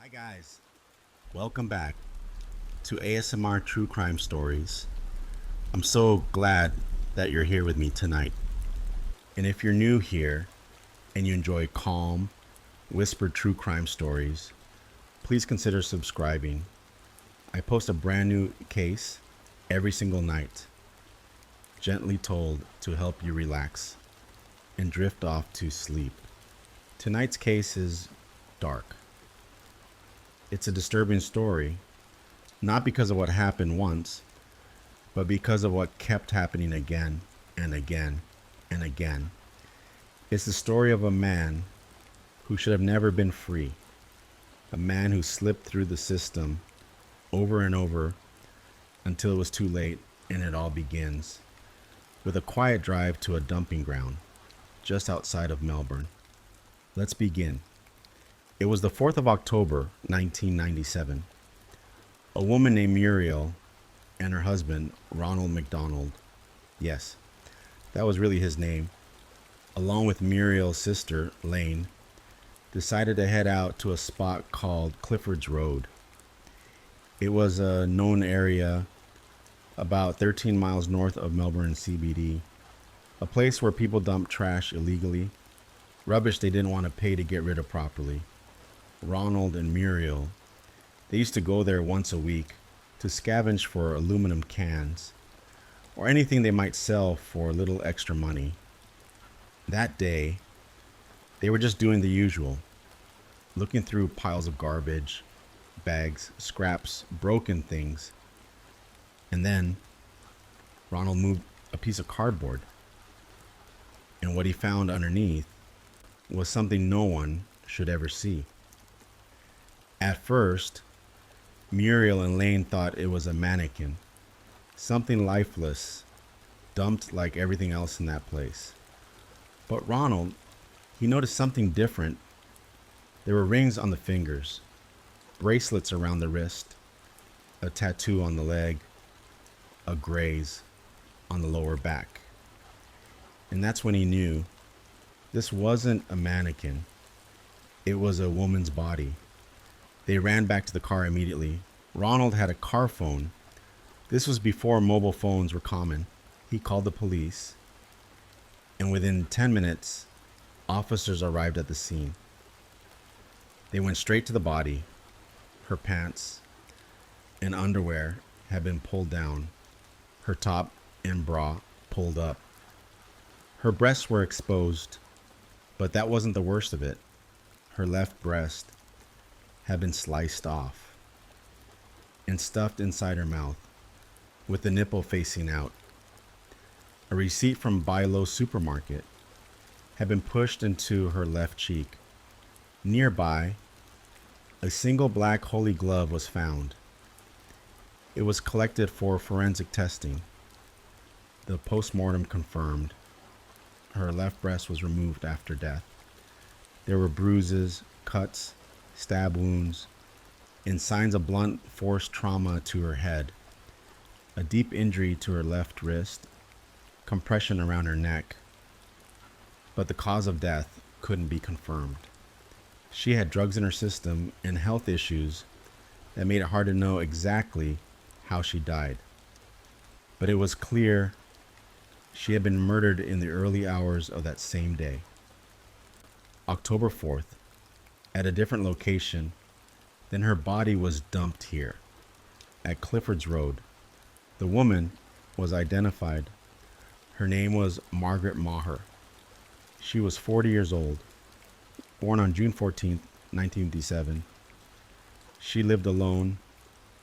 Hi, guys. Welcome back to ASMR True Crime Stories. I'm so glad that you're here with me tonight. And if you're new here and you enjoy calm, whispered true crime stories, please consider subscribing. I post a brand new case every single night, gently told to help you relax and drift off to sleep. Tonight's case is dark. It's a disturbing story, not because of what happened once, but because of what kept happening again and again and again. It's the story of a man who should have never been free, a man who slipped through the system over and over until it was too late, and it all begins with a quiet drive to a dumping ground just outside of Melbourne. Let's begin. It was the 4th of October, 1997. A woman named Muriel and her husband, Ronald McDonald, yes, that was really his name, along with Muriel's sister, Lane, decided to head out to a spot called Clifford's Road. It was a known area about 13 miles north of Melbourne CBD, a place where people dump trash illegally, rubbish they didn't want to pay to get rid of properly. Ronald and Muriel, they used to go there once a week to scavenge for aluminum cans or anything they might sell for a little extra money. That day, they were just doing the usual, looking through piles of garbage, bags, scraps, broken things. And then Ronald moved a piece of cardboard, and what he found underneath was something no one should ever see. At first, Muriel and Lane thought it was a mannequin, something lifeless, dumped like everything else in that place. But Ronald, he noticed something different. There were rings on the fingers, bracelets around the wrist, a tattoo on the leg, a graze on the lower back. And that's when he knew this wasn't a mannequin, it was a woman's body. They ran back to the car immediately. Ronald had a car phone. This was before mobile phones were common. He called the police, and within 10 minutes, officers arrived at the scene. They went straight to the body. Her pants and underwear had been pulled down, her top and bra pulled up. Her breasts were exposed, but that wasn't the worst of it. Her left breast had been sliced off and stuffed inside her mouth, with the nipple facing out. A receipt from Buy Low supermarket had been pushed into her left cheek. Nearby, a single black holy glove was found. It was collected for forensic testing. The postmortem confirmed her left breast was removed after death. There were bruises, cuts, stab wounds, and signs of blunt force trauma to her head, a deep injury to her left wrist, compression around her neck. But the cause of death couldn't be confirmed. She had drugs in her system and health issues that made it hard to know exactly how she died. But it was clear she had been murdered in the early hours of that same day. October 4th, at a different location, then her body was dumped here, at Clifford's Road. The woman was identified. Her name was Margaret Maher. She was 40 years old, born on June 14th, 1957. She lived alone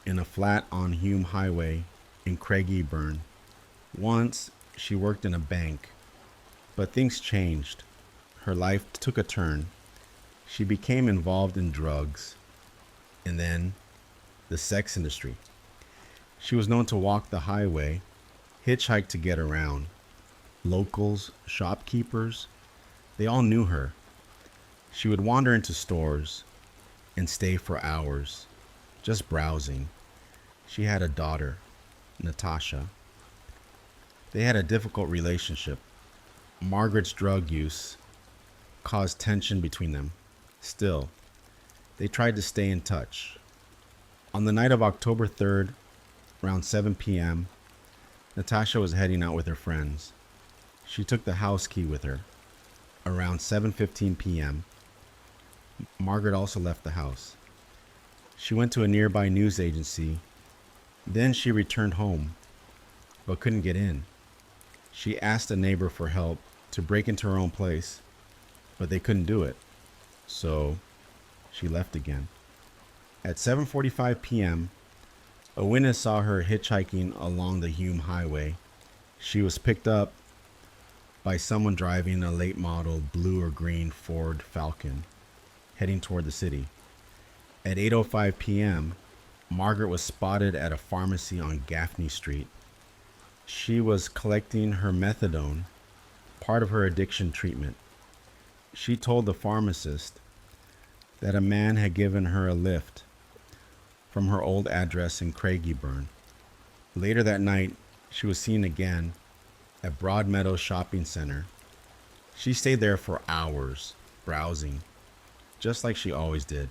in a flat on Hume Highway in Craigieburn. Once, she worked in a bank, but things changed. Her life took a turn. She became involved in drugs, and then the sex industry. She was known to walk the highway, hitchhike to get around. Locals, shopkeepers, they all knew her. She would wander into stores and stay for hours, just browsing. She had a daughter, Natasha. They had a difficult relationship. Margaret's drug use caused tension between them. Still, They tried to stay in touch. On the night of October 3rd, around 7 p.m., Natasha was heading out with her friends. She took the house key with her. Around 7:15 p.m., Margaret also left the house. She went to a nearby news agency. Then she returned home, but couldn't get in. She asked a neighbor for help to break into her own place, but they couldn't do it. So she left again. At 7:45 p.m., a witness saw her hitchhiking along the Hume Highway. She was picked up by someone driving a late model blue or green Ford Falcon, heading toward the city. At 8:05 p.m., Margaret was spotted at a pharmacy on Gaffney Street. She was collecting her methadone, part of her addiction treatment. She told the pharmacist that a man had given her a lift from her old address in Craigieburn. Later that night, she was seen again at Broadmeadow Shopping Center. She stayed there for hours, browsing, just like she always did.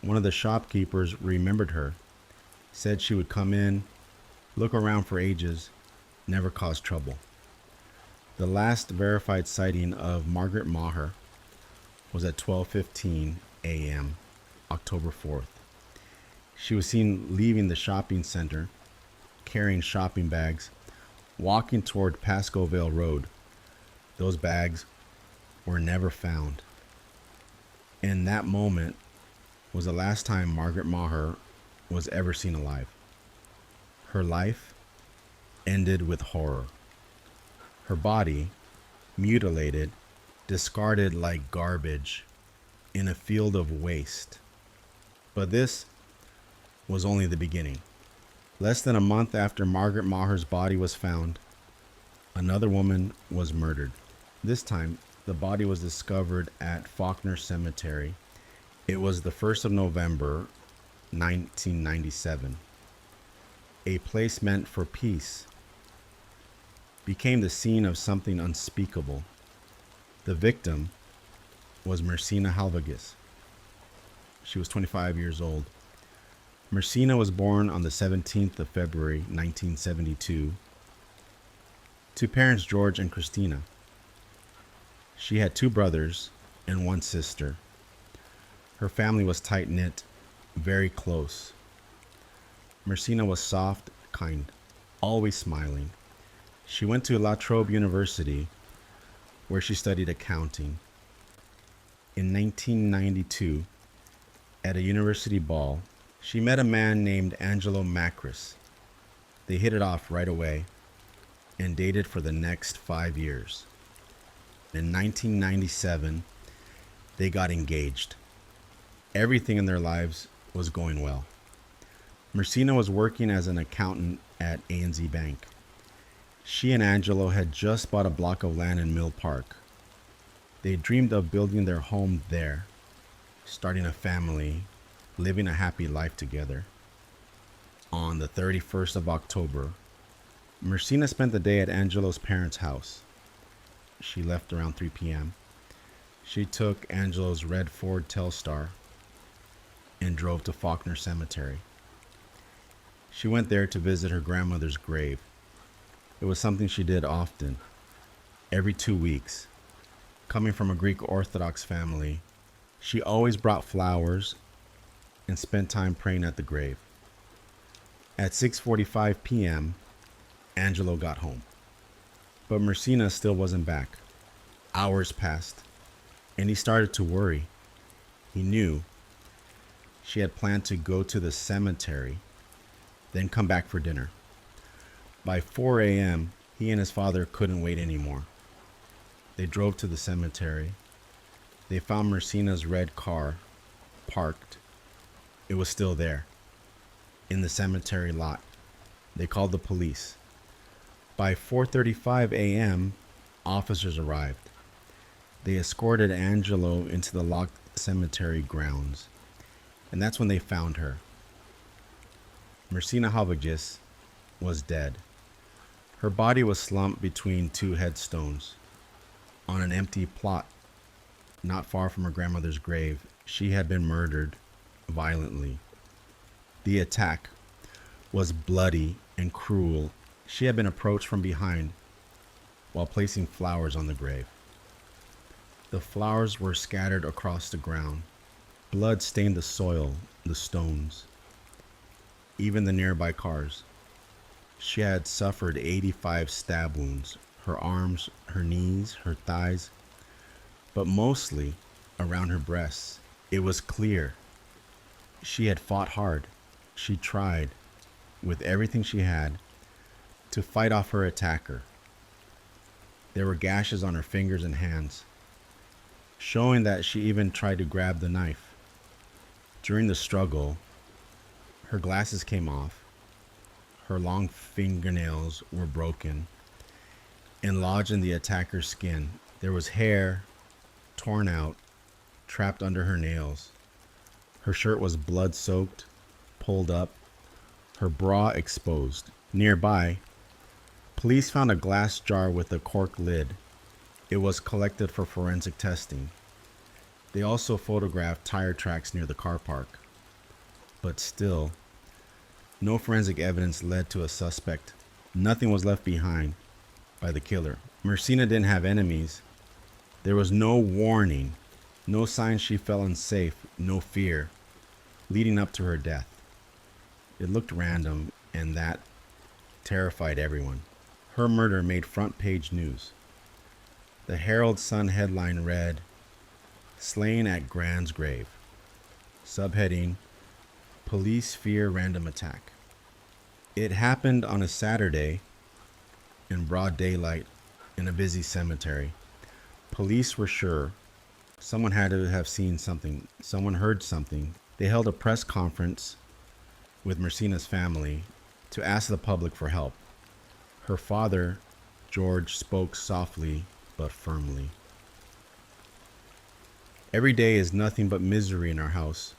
One of the shopkeepers remembered her, said she would come in, look around for ages, never cause trouble. The last verified sighting of Margaret Maher was at 12:15 a.m., October 4th. She was seen leaving the shopping center, carrying shopping bags, walking toward Pascoe Road. Those bags were never found. And that moment was the last time Margaret Maher was ever seen alive. Her life ended with horror. Her body, mutilated, discarded like garbage in a field of waste. But this was only the beginning. Less than a month after Margaret Maher's body was found, another woman was murdered. This time, the body was discovered at Faulkner Cemetery. It was the 1st of November, 1997. A place meant for peace became the scene of something unspeakable. The victim was Mersina Halvagis. She was 25 years old. Mersina was born on the 17th of February, 1972, to parents George and Christina. She had 2 brothers and 1 sister. Her family was tight-knit, very close. Mersina was soft, kind, always smiling. She went to La Trobe University, where she studied accounting. In 1992, at a university ball, she met a man named Angelo Macris. They hit it off right away and dated for the next 5 years. In 1997, they got engaged. Everything in their lives was going well. Mersina was working as an accountant at A&Z Bank. She and Angelo had just bought a block of land in Mill Park. They dreamed of building their home there, starting a family, living a happy life together. On the 31st of October, Mersina spent the day at Angelo's parents' house. She left around 3 p.m. She took Angelo's red Ford Telstar and drove to Faulkner Cemetery. She went there to visit her grandmother's grave. It was something she did often, every 2 weeks. Coming from a Greek Orthodox family, she always brought flowers and spent time praying at the grave. At 6:45 p.m., Angelo got home. But Mersina still wasn't back. Hours passed, and he started to worry. He knew she had planned to go to the cemetery, then come back for dinner. By 4 a.m., he and his father couldn't wait anymore. They drove to the cemetery. They found Mersina's red car parked. It was still there, in the cemetery lot. They called the police. By 4:35 a.m., officers arrived. They escorted Angelo into the locked cemetery grounds, and that's when they found her. Mersina Halvagis was dead. Her body was slumped between 2 headstones on an empty plot not far from her grandmother's grave She had been murdered violently. The attack was bloody and cruel. She had been approached from behind while placing flowers on the grave. The flowers were scattered across the ground. Blood stained the soil, the stones, even the nearby cars. She had suffered 85 stab wounds, her arms, her knees, her thighs, but mostly around her breasts. It was clear she had fought hard. She tried, with everything she had, to fight off her attacker. There were gashes on her fingers and hands, showing that she even tried to grab the knife. During the struggle, her glasses came off, her long fingernails were broken and lodged in the attacker's skin. There was hair torn out, trapped under her nails. Her shirt was blood-soaked, pulled up, her bra exposed. Nearby, police found a glass jar with a cork lid. It was collected for forensic testing. They also photographed tire tracks near the car park. But still, no forensic evidence led to a suspect. Nothing was left behind by the killer. Mercina didn't have enemies. There was no warning, no sign she felt unsafe, no fear leading up to her death. It looked random, and that terrified everyone. Her murder made front page news. The Herald Sun headline read, "Slain at Grand's Grave." Subheading, "Police Fear Random Attack." It happened on a Saturday in broad daylight in a busy cemetery. Police were sure someone had to have seen something. Someone heard something. They held a press conference with Mercina's family to ask the public for help. Her father, George, spoke softly but firmly. "Every day is nothing but misery in our house.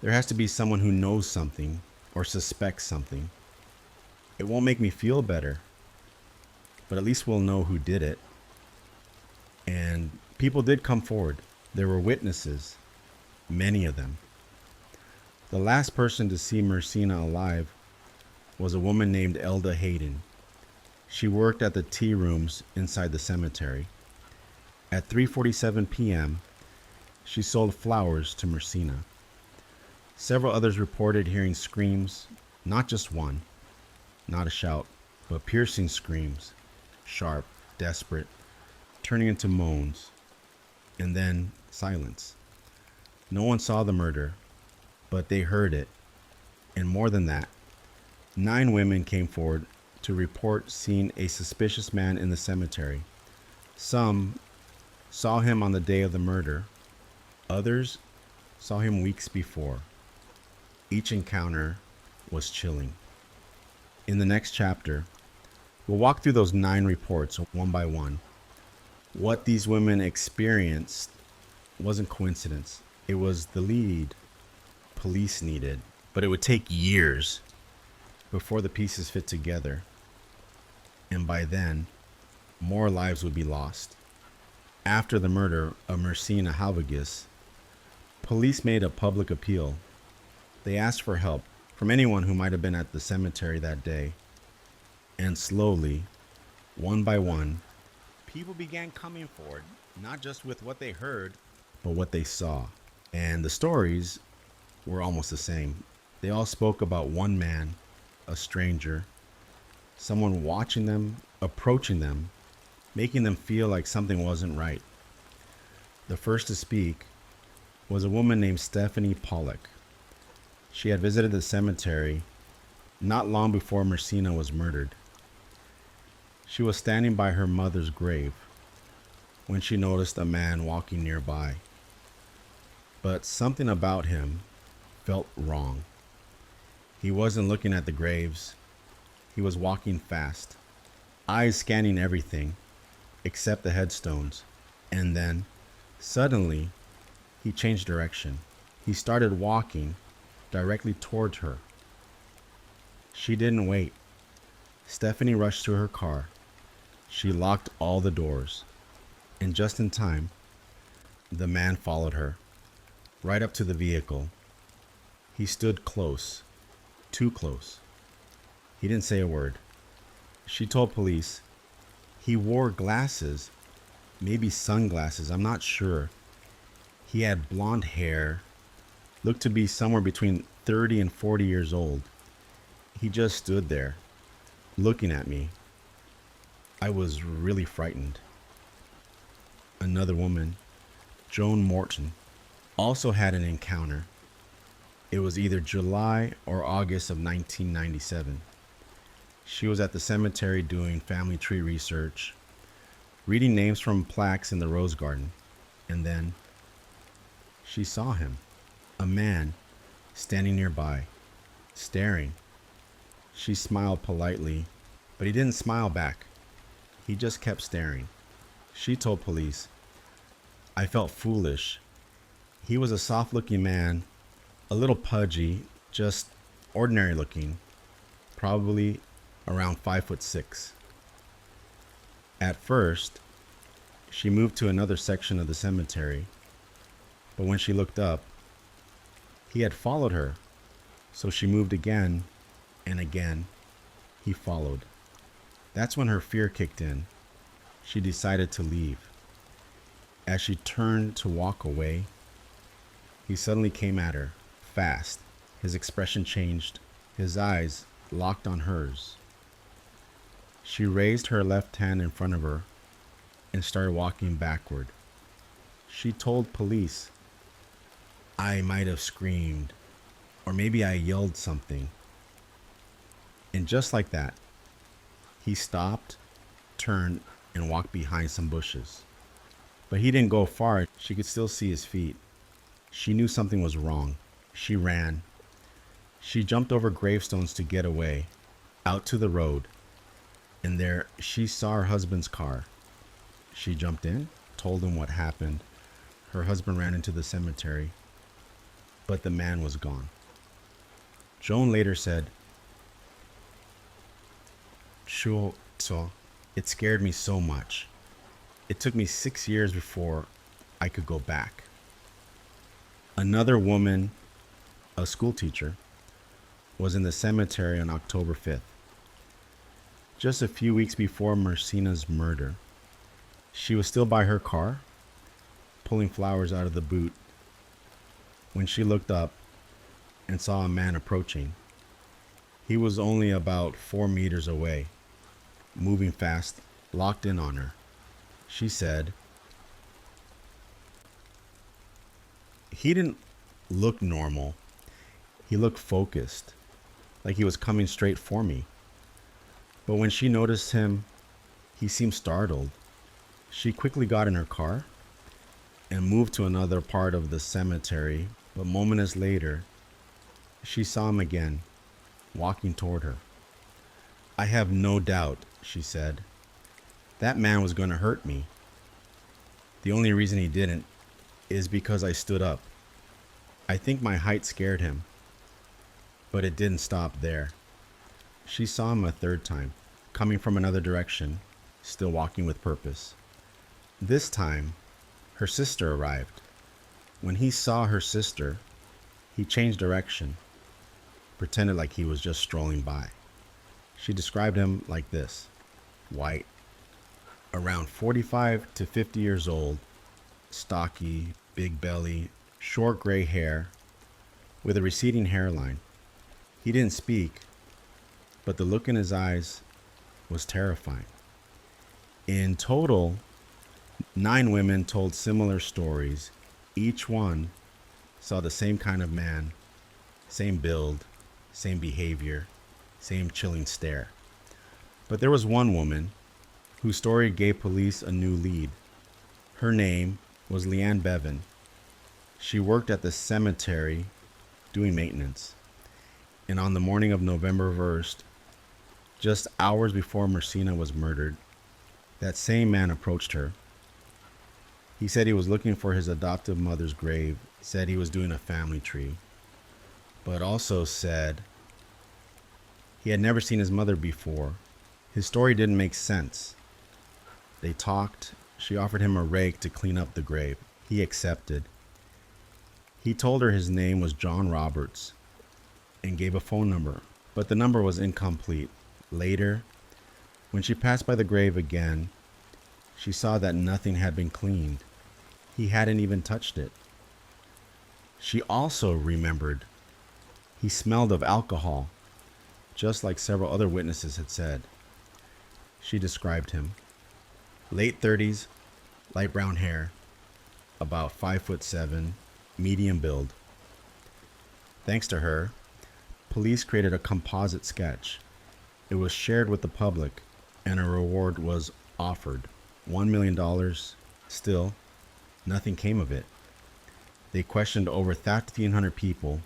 There has to be someone who knows something or suspects something. It won't make me feel better, but at least we'll know who did it." And people did come forward. There were witnesses, many of them. The last person to see Mercina alive was a woman named Elda Hayden. She worked at the tea rooms inside the cemetery. At 3:47 p.m., she sold flowers to Mercina. Several others reported hearing screams, not just one, not a shout, but piercing screams, sharp, desperate, turning into moans, and then silence. No one saw the murder, but they heard it. And more than that, 9 women came forward to report seeing a suspicious man in the cemetery. Some saw him on the day of the murder. Others saw him weeks before. Each encounter was chilling. In the next chapter, we'll walk through those 9 reports one by one. What these women experienced wasn't coincidence. It was the lead police needed, but it would take years before the pieces fit together. And by then, more lives would be lost. After the murder of Mercina Halvagus, police made a public appeal. They asked for help from anyone who might have been at the cemetery that day. And slowly, one by one, people began coming forward, not just with what they heard, but what they saw. And the stories were almost the same. They all spoke about one man, a stranger, someone watching them, approaching them, making them feel like something wasn't right. The first to speak was a woman named Stephanie Pollock. She had visited the cemetery not long before Mercina was murdered. She was standing by her mother's grave when she noticed a man walking nearby. But something about him felt wrong. He wasn't looking at the graves. He was walking fast, eyes scanning everything except the headstones. And then, suddenly, he changed direction. He started walking directly towards her. She didn't wait. Stephanie rushed to her car. She locked all the doors. And just in time, the man followed her. right up to the vehicle. He stood close, too close. He didn't say a word. She told police he wore glasses, maybe sunglasses, I'm not sure. He had blonde hair, looked to be somewhere between 30 and 40 years old. He just stood there, looking at me. I was really frightened. Another woman, Joan Morton, also had an encounter. It was either July or August of 1997. She was at the cemetery doing family tree research, reading names from plaques in the rose garden, and then she saw him, a man standing nearby, staring. She smiled politely, but he didn't smile back. He just kept staring. She told police, I felt foolish. He was a soft-looking man, a little pudgy, just ordinary looking, probably around 5'6". At first, she moved to another section of the cemetery, but when she looked up, he had followed her, so she moved again, and again, he followed. That's when her fear kicked in. She decided to leave. As she turned to walk away, he suddenly came at her, fast. His expression changed. His eyes locked on hers. She raised her left hand in front of her and started walking backward. She told police, I might have screamed, or maybe I yelled something. And just like that, he stopped, turned, and walked behind some bushes. But he didn't go far. She could still see his feet. She knew something was wrong. She ran. She jumped over gravestones to get away, out to the road. And there she saw her husband's car. She jumped in, told him what happened. Her husband ran into the cemetery, but the man was gone. Joan later said, it scared me so much. It took me 6 years before I could go back. Another woman, a school teacher, was in the cemetery on October 5th. Just a few weeks before Marcina's murder. She was still by her car, pulling flowers out of the boot, when she looked up and saw a man approaching. He was only about 4 meters away, moving fast, locked in on her. She said, he didn't look normal. He looked focused, like he was coming straight for me. But when she noticed him, he seemed startled. She quickly got in her car and moved to another part of the cemetery, but moments later, she saw him again, walking toward her. I have no doubt, she said, that man was going to hurt me. The only reason he didn't is because I stood up. I think my height scared him, but it didn't stop there. She saw him a third time, coming from another direction, still walking with purpose. This time, her sister arrived. When he saw her sister, he changed direction, pretended like he was just strolling by. She described him like this: white, around 45 to 50 years old, stocky, big belly, short gray hair, with a receding hairline. He didn't speak, but the look in his eyes was terrifying. In total, 9 women told similar stories. Each one saw the same kind of man, same build, same behavior, same chilling stare. But there was one woman whose story gave police a new lead. Her name was Leanne Bevan. She worked at the cemetery doing maintenance. And on the morning of November 1st, just hours before Marcina was murdered, that same man approached her. He said he was looking for his adoptive mother's grave, said he was doing a family tree, but also said he had never seen his mother before. His story didn't make sense. They talked. She offered him a rake to clean up the grave. He accepted. He told her his name was John Roberts and gave a phone number, but the number was incomplete. Later, when she passed by the grave again, she saw that nothing had been cleaned. He hadn't even touched it. She also remembered he smelled of alcohol, just like several other witnesses had said. She described him. Late 30s, light brown hair, about 5'7", medium build. Thanks to her, police created a composite sketch. It was shared with the public, and a reward was offered, $1 million. Still, nothing came of it. They questioned over 1,300 people,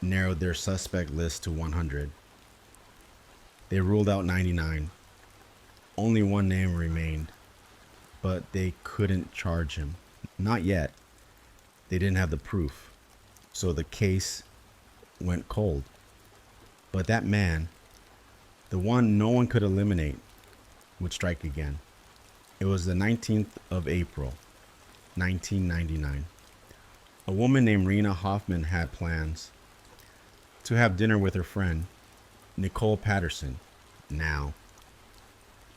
narrowed their suspect list to 100. They ruled out 99. Only one name remained, but they couldn't charge him. Not yet. They didn't have the proof, so the case went cold. But that man, the one no one could eliminate, would strike again. It was the 19th of April, 1999. A woman named Rena Hoffman had plans to have dinner with her friend, Nicole Patterson. Now,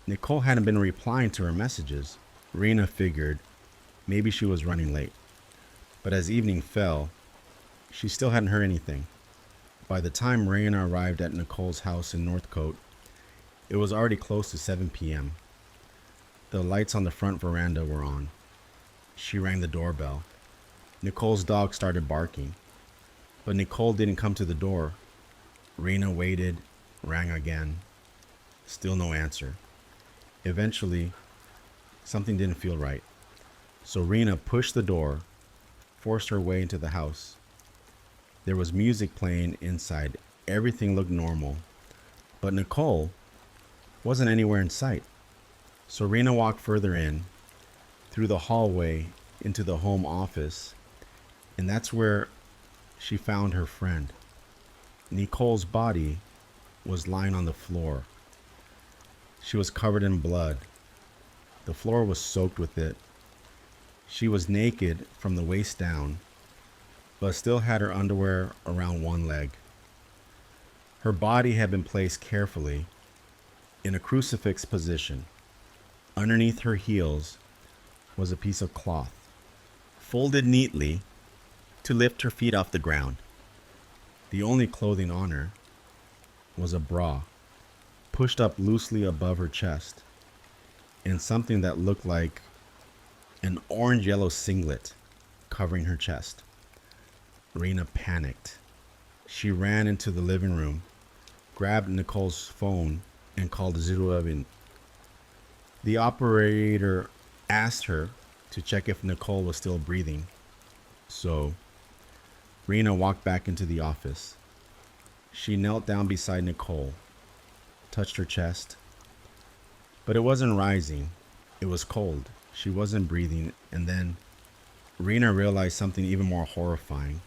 Nicole hadn't been replying to her messages. Rena figured maybe she was running late. But as evening fell, she still hadn't heard anything. By the time Rena arrived at Nicole's house in Northcote, it was already close to 7 p.m. The lights on the front veranda were on. She rang the doorbell. Nicole's dog started barking, but Nicole didn't come to the door. Rena waited, rang again. Still no answer. Eventually, something didn't feel right. So Rena pushed the door, forced her way into the house. There was music playing inside. Everything looked normal, but Nicole wasn't anywhere in sight. So Rena walked further in, through the hallway into the home office, and that's where she found her friend. Nicole's body was lying on the floor. She was covered in blood. The floor was soaked with it. She was naked from the waist down, but still had her underwear around one leg. Her body had been placed carefully in a crucifix position. Underneath her heels was a piece of cloth, folded neatly to lift her feet off the ground. The only clothing on her was a bra, pushed up loosely above her chest, and something that looked like an orange-yellow singlet covering her chest. Rena panicked. She ran into the living room, grabbed Nicole's phone, and called 011. The operator asked her to check if Nicole was still breathing. So, Rena walked back into the office. She knelt down beside Nicole, touched her chest, but it wasn't rising. It was cold. She wasn't breathing, and then Rena realized something even more horrifying.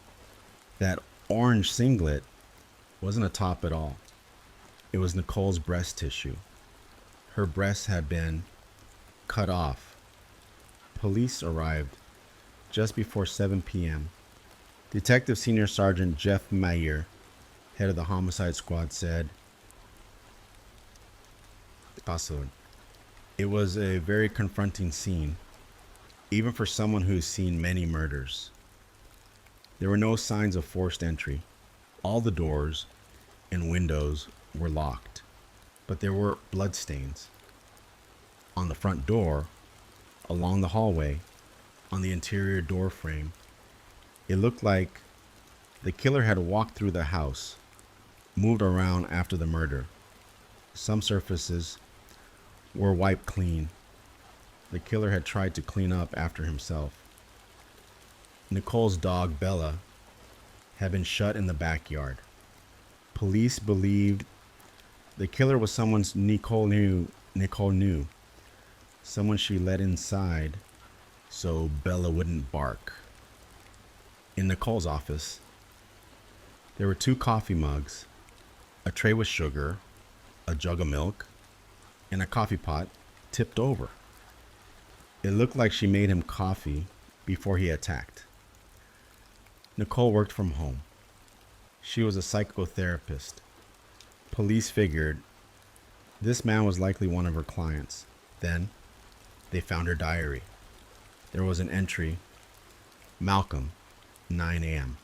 That orange singlet wasn't a top at all. It was Nicole's breast tissue. Her breasts had been cut off. Police arrived just before 7 p.m. Detective Senior Sergeant Jeff Mayer, head of the homicide squad, said, "It was a very confronting scene, even for someone who's seen many murders. There were no signs of forced entry. All the doors and windows were locked, but there were bloodstains. On the front door, along the hallway, on the interior door frame. It looked like the killer had walked through the house, moved around after the murder. Some surfaces were wiped clean. The killer had tried to clean up after himself. Nicole's dog, Bella, had been shut in the backyard. Police believed the killer was someone Nicole knew, someone she let inside so Bella wouldn't bark. In Nicole's office, there were 2 coffee mugs, a tray with sugar, a jug of milk, and a coffee pot tipped over. It looked like she made him coffee before he attacked. Nicole worked from home. She was a psychotherapist. Police figured this man was likely one of her clients. Then they found her diary. There was an entry, Malcolm, 9 a.m.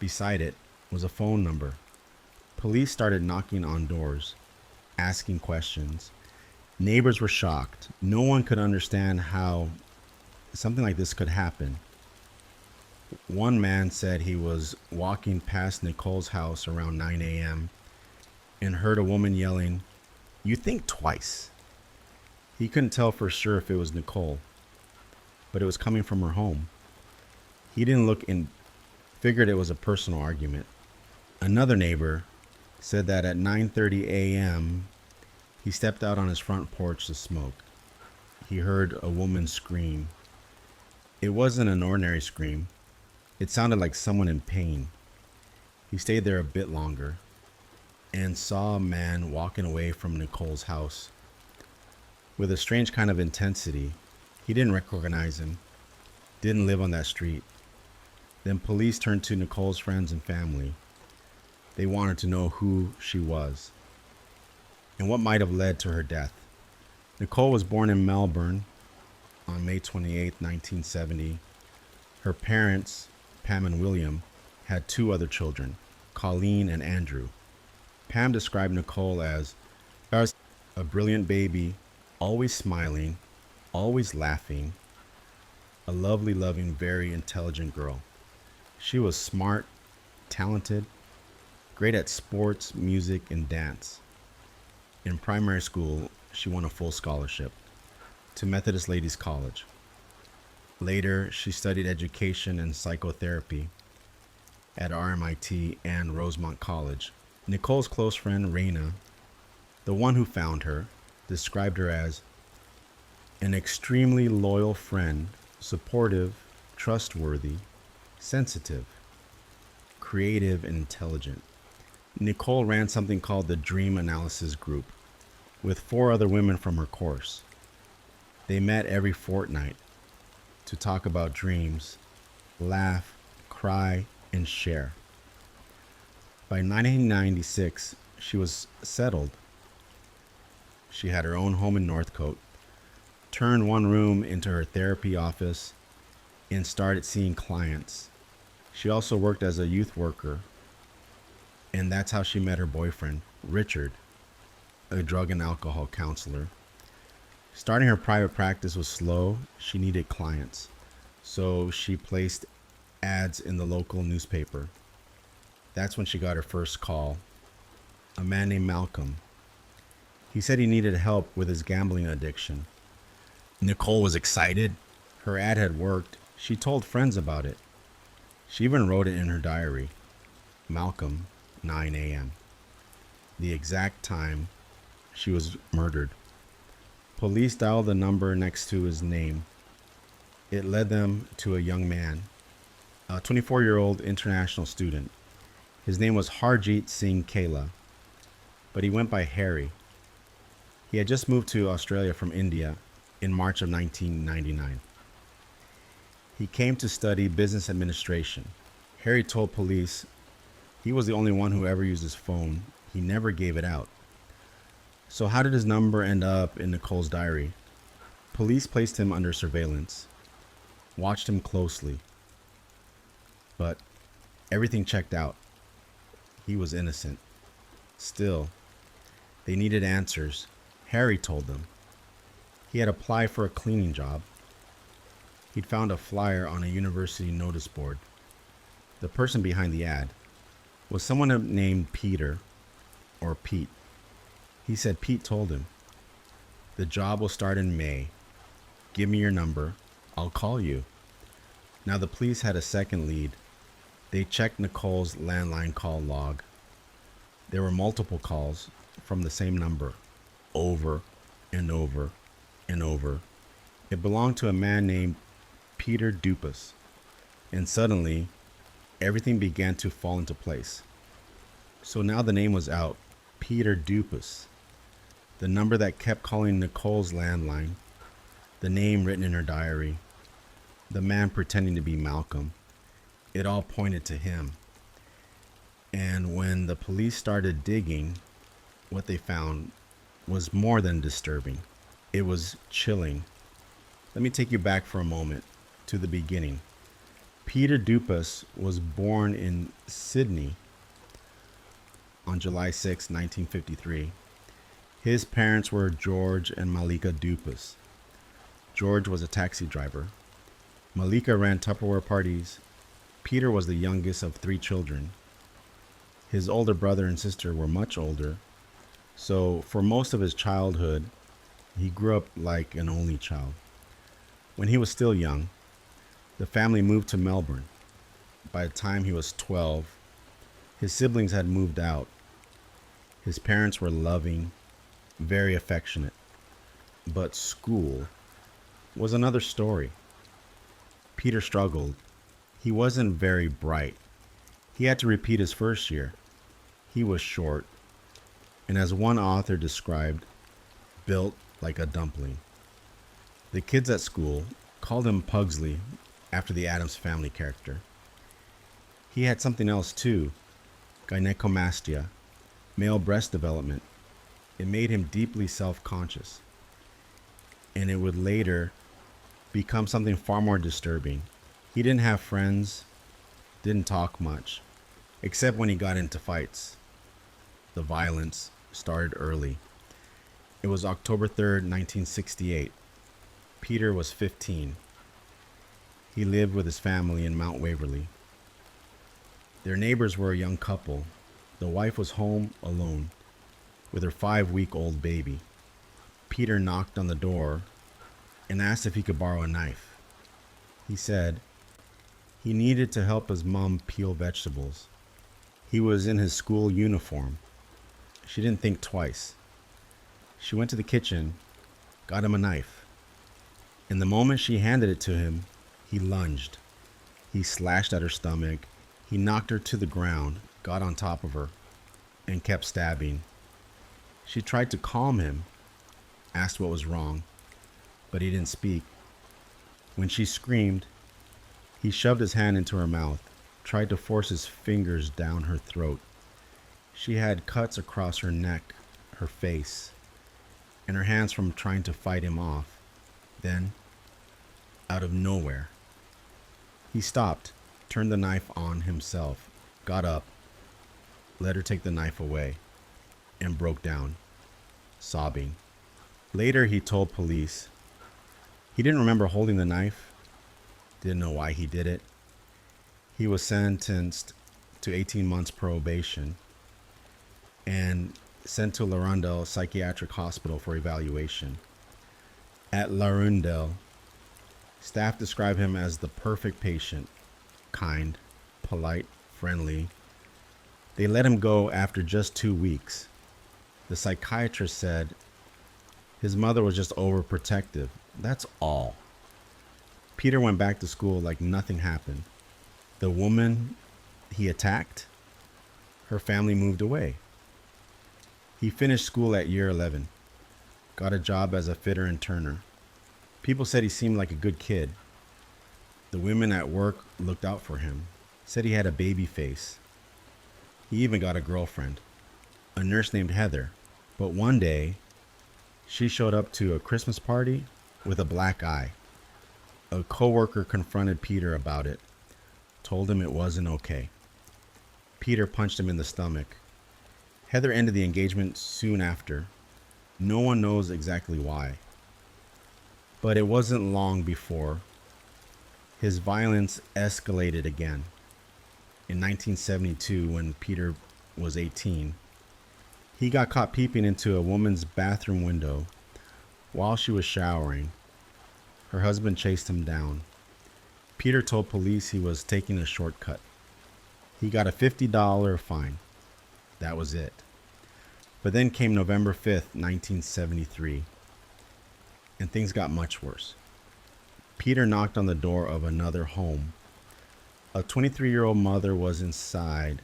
Beside it was a phone number. Police started knocking on doors, asking questions. Neighbors were shocked. No one could understand how something like this could happen. One man said he was walking past Nicole's house around 9 a.m. and heard a woman yelling, "You think twice." He couldn't tell for sure if it was Nicole, but it was coming from her home. He didn't look and figured it was a personal argument. Another neighbor said that at 9:30 a.m. he stepped out on his front porch to smoke. He heard a woman scream. It wasn't an ordinary scream. It sounded like someone in pain. He stayed there a bit longer and saw a man walking away from Nicole's house with a strange kind of intensity. He didn't recognize him, didn't live on that street. Then police turned to Nicole's friends and family. They wanted to know who she was and what might have led to her death. Nicole was born in Melbourne on May 28, 1970. Her parents, Pam and William, had two other children, Colleen and Andrew. Pam described Nicole as a brilliant baby, always smiling, always laughing, a lovely, loving, very intelligent girl. She was smart, talented, great at sports, music, and dance. In primary school, she won a full scholarship to Methodist Ladies College. Later, she studied education and psychotherapy at RMIT and Rosemont College. Nicole's close friend, Raina, the one who found her, described her as an extremely loyal friend, supportive, trustworthy, sensitive, creative, and intelligent. Nicole ran something called the Dream Analysis Group with 4 other women from her course. They met every fortnight to talk about dreams, laugh, cry, and share. By 1996, she was settled. She had her own home in Northcote, turned one room into her therapy office, and started seeing clients. She also worked as a youth worker, and that's how she met her boyfriend, Richard, a drug and alcohol counselor. Starting her private practice was slow. She needed clients, so she placed ads in the local newspaper. That's when she got her first call. A man named Malcolm. He said he needed help with his gambling addiction. Nicole was excited. Her ad had worked. She told friends about it. She even wrote it in her diary. Malcolm, 9 a.m. The exact time she was murdered. Police dialed the number next to his name. It led them to a young man, a 24-year-old international student. His name was Harjeet Singh Kela, but he went by Harry. He had just moved to Australia from India in March of 1999. He came to study business administration. Harry told police he was the only one who ever used his phone. He never gave it out. So how did his number end up in Nicole's diary? Police placed him under surveillance, watched him closely, but everything checked out. He was innocent. Still, they needed answers. Harry told them. He had applied for a cleaning job. He'd found a flyer on a university notice board. The person behind the ad was someone named Peter or Pete. He said Pete told him, "The job will start in May. Give me your number. I'll call you." Now the police had a second lead. They checked Nicole's landline call log. There were multiple calls from the same number, over and over and over. It belonged to a man named Peter Dupas. And suddenly, everything began to fall into place. So now the name was out, Peter Dupas. The number that kept calling Nicole's landline, the name written in her diary, the man pretending to be Malcolm. It all pointed to him. And when the police started digging, what they found was more than disturbing. It was chilling. Let me take you back for a moment to the beginning. Peter Dupas was born in Sydney on July 6, 1953. His parents were George and Malika Dupas. George was a taxi driver. Malika ran Tupperware parties. Peter was the youngest of 3 children. His older brother and sister were much older, so for most of his childhood, he grew up like an only child. When he was still young, the family moved to Melbourne. By the time he was 12, his siblings had moved out. His parents were loving, very affectionate. But school was another story. Peter struggled. He wasn't very bright. He had to repeat his first year. He was short, and as one author described, built like a dumpling. The kids at school called him Pugsley after the Addams Family character. He had something else too, gynecomastia, male breast development. It made him deeply self-conscious, and it would later become something far more disturbing. He didn't have friends, didn't talk much, except when he got into fights. The violence started early. It was October 3rd, 1968. Peter was 15. He lived with his family in Mount Waverly. Their neighbors were a young couple. The wife was home alone with her 5-week-old baby. Peter knocked on the door and asked if he could borrow a knife. He said he needed to help his mom peel vegetables. He was in his school uniform. She didn't think twice. She went to the kitchen, got him a knife. And the moment she handed it to him, he lunged. He slashed at her stomach. He knocked her to the ground, got on top of her, and kept stabbing. She tried to calm him, asked what was wrong, but he didn't speak. When she screamed, he shoved his hand into her mouth, tried to force his fingers down her throat. She had cuts across her neck, her face, and her hands from trying to fight him off. Then, out of nowhere, he stopped, turned the knife on himself, got up, let her take the knife away, and broke down, sobbing. Later, he told police he didn't remember holding the knife, didn't know why he did it. He was sentenced to 18 months probation and sent to Larundel Psychiatric Hospital for evaluation. At Larundel, staff describe him as the perfect patient, kind, polite, friendly. They let him go after just 2 weeks. The psychiatrist said his mother was just overprotective. That's all. Peter went back to school like nothing happened. The woman he attacked, her family moved away. He finished school at year 11, got a job as a fitter and turner. People said he seemed like a good kid. The women at work looked out for him, said he had a baby face. He even got a girlfriend, a nurse named Heather. But one day, she showed up to a Christmas party with a black eye. A coworker confronted Peter about it, told him it wasn't okay. Peter punched him in the stomach. Heather ended the engagement soon after. No one knows exactly why. But it wasn't long before his violence escalated again. In 1972, when Peter was 18, he got caught peeping into a woman's bathroom window while she was showering. Her husband chased him down. Peter told police he was taking a shortcut. He got a $50 fine. That was it. But then came November 5th, 1973, and things got much worse. Peter knocked on the door of another home. A 23-year-old mother was inside,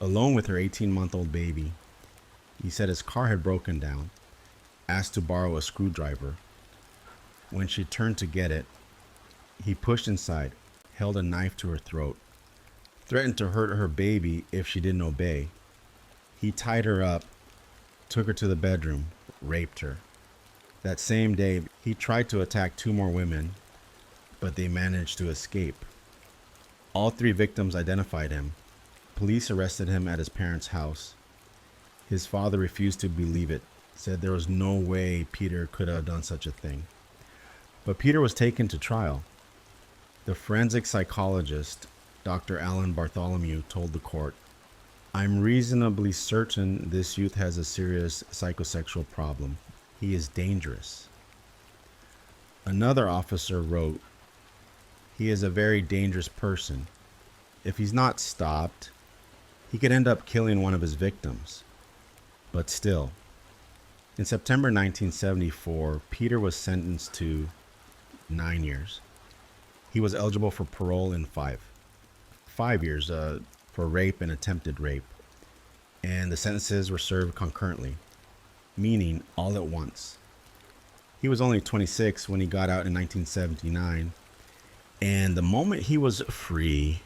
alone with her 18-month-old baby. He said his car had broken down, asked to borrow a screwdriver. When she turned to get it, he pushed inside, held a knife to her throat, threatened to hurt her baby if she didn't obey. He tied her up, took her to the bedroom, raped her. That same day, he tried to attack 2 more women, but they managed to escape. All 3 victims identified him. Police arrested him at his parents' house. His father refused to believe it, said there was no way Peter could have done such a thing. But Peter was taken to trial. The forensic psychologist, Dr. Alan Bartholomew, told the court, "I'm reasonably certain this youth has a serious psychosexual problem. He is dangerous." Another officer wrote, "He is a very dangerous person. If he's not stopped, he could end up killing one of his victims." But still, in September 1974, Peter was sentenced to 9 years. He was eligible for parole in 5. 5 years for rape and attempted rape. And the sentences were served concurrently, meaning all at once. He was only 26 when he got out in 1979. And the moment he was free,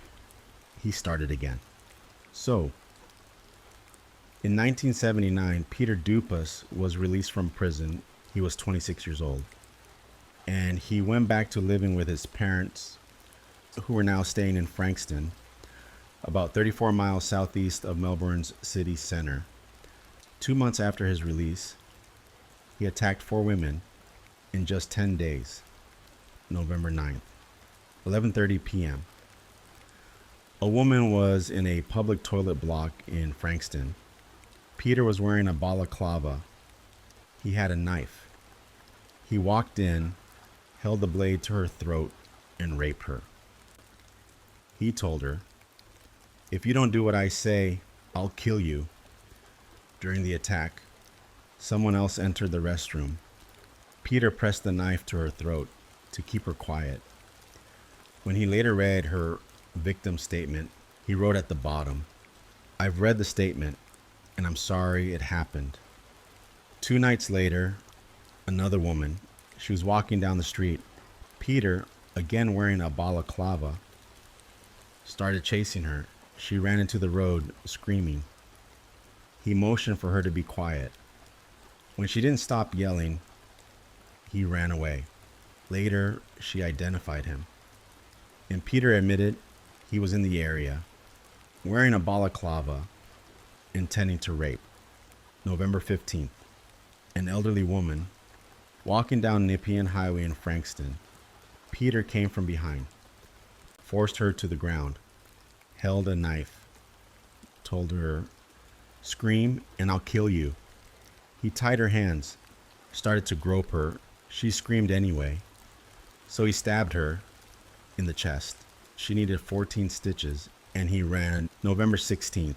he started again. So, in 1979, Peter Dupas was released from prison. He was 26 years old. And he went back to living with his parents, who were now staying in Frankston, about 34 miles southeast of Melbourne's city center. 2 months after his release, he attacked 4 women in just 10 days, November 9th, 11:30 p.m. A woman was in a public toilet block in Frankston. Peter was wearing a balaclava. He had a knife. He walked in, held the blade to her throat, and raped her. He told her, "If you don't do what I say, I'll kill you." During the attack, someone else entered the restroom. Peter pressed the knife to her throat to keep her quiet. When he later read her victim statement, he wrote at the bottom, "I've read the statement, and I'm sorry it happened." 2 nights later, another woman, she was walking down the street. Peter, again wearing a balaclava, started chasing her. She ran into the road, screaming. He motioned for her to be quiet. When she didn't stop yelling, he ran away. Later, she identified him. And Peter admitted he was in the area, wearing a balaclava, intending to rape. November 15th, an elderly woman walking down Nepean Highway in Frankston. Peter came from behind, forced her to the ground, held a knife, told her, "Scream and I'll kill you." He tied her hands, started to grope her. She screamed anyway, so he stabbed her in the chest. She needed 14 stitches, and he ran. November 16th,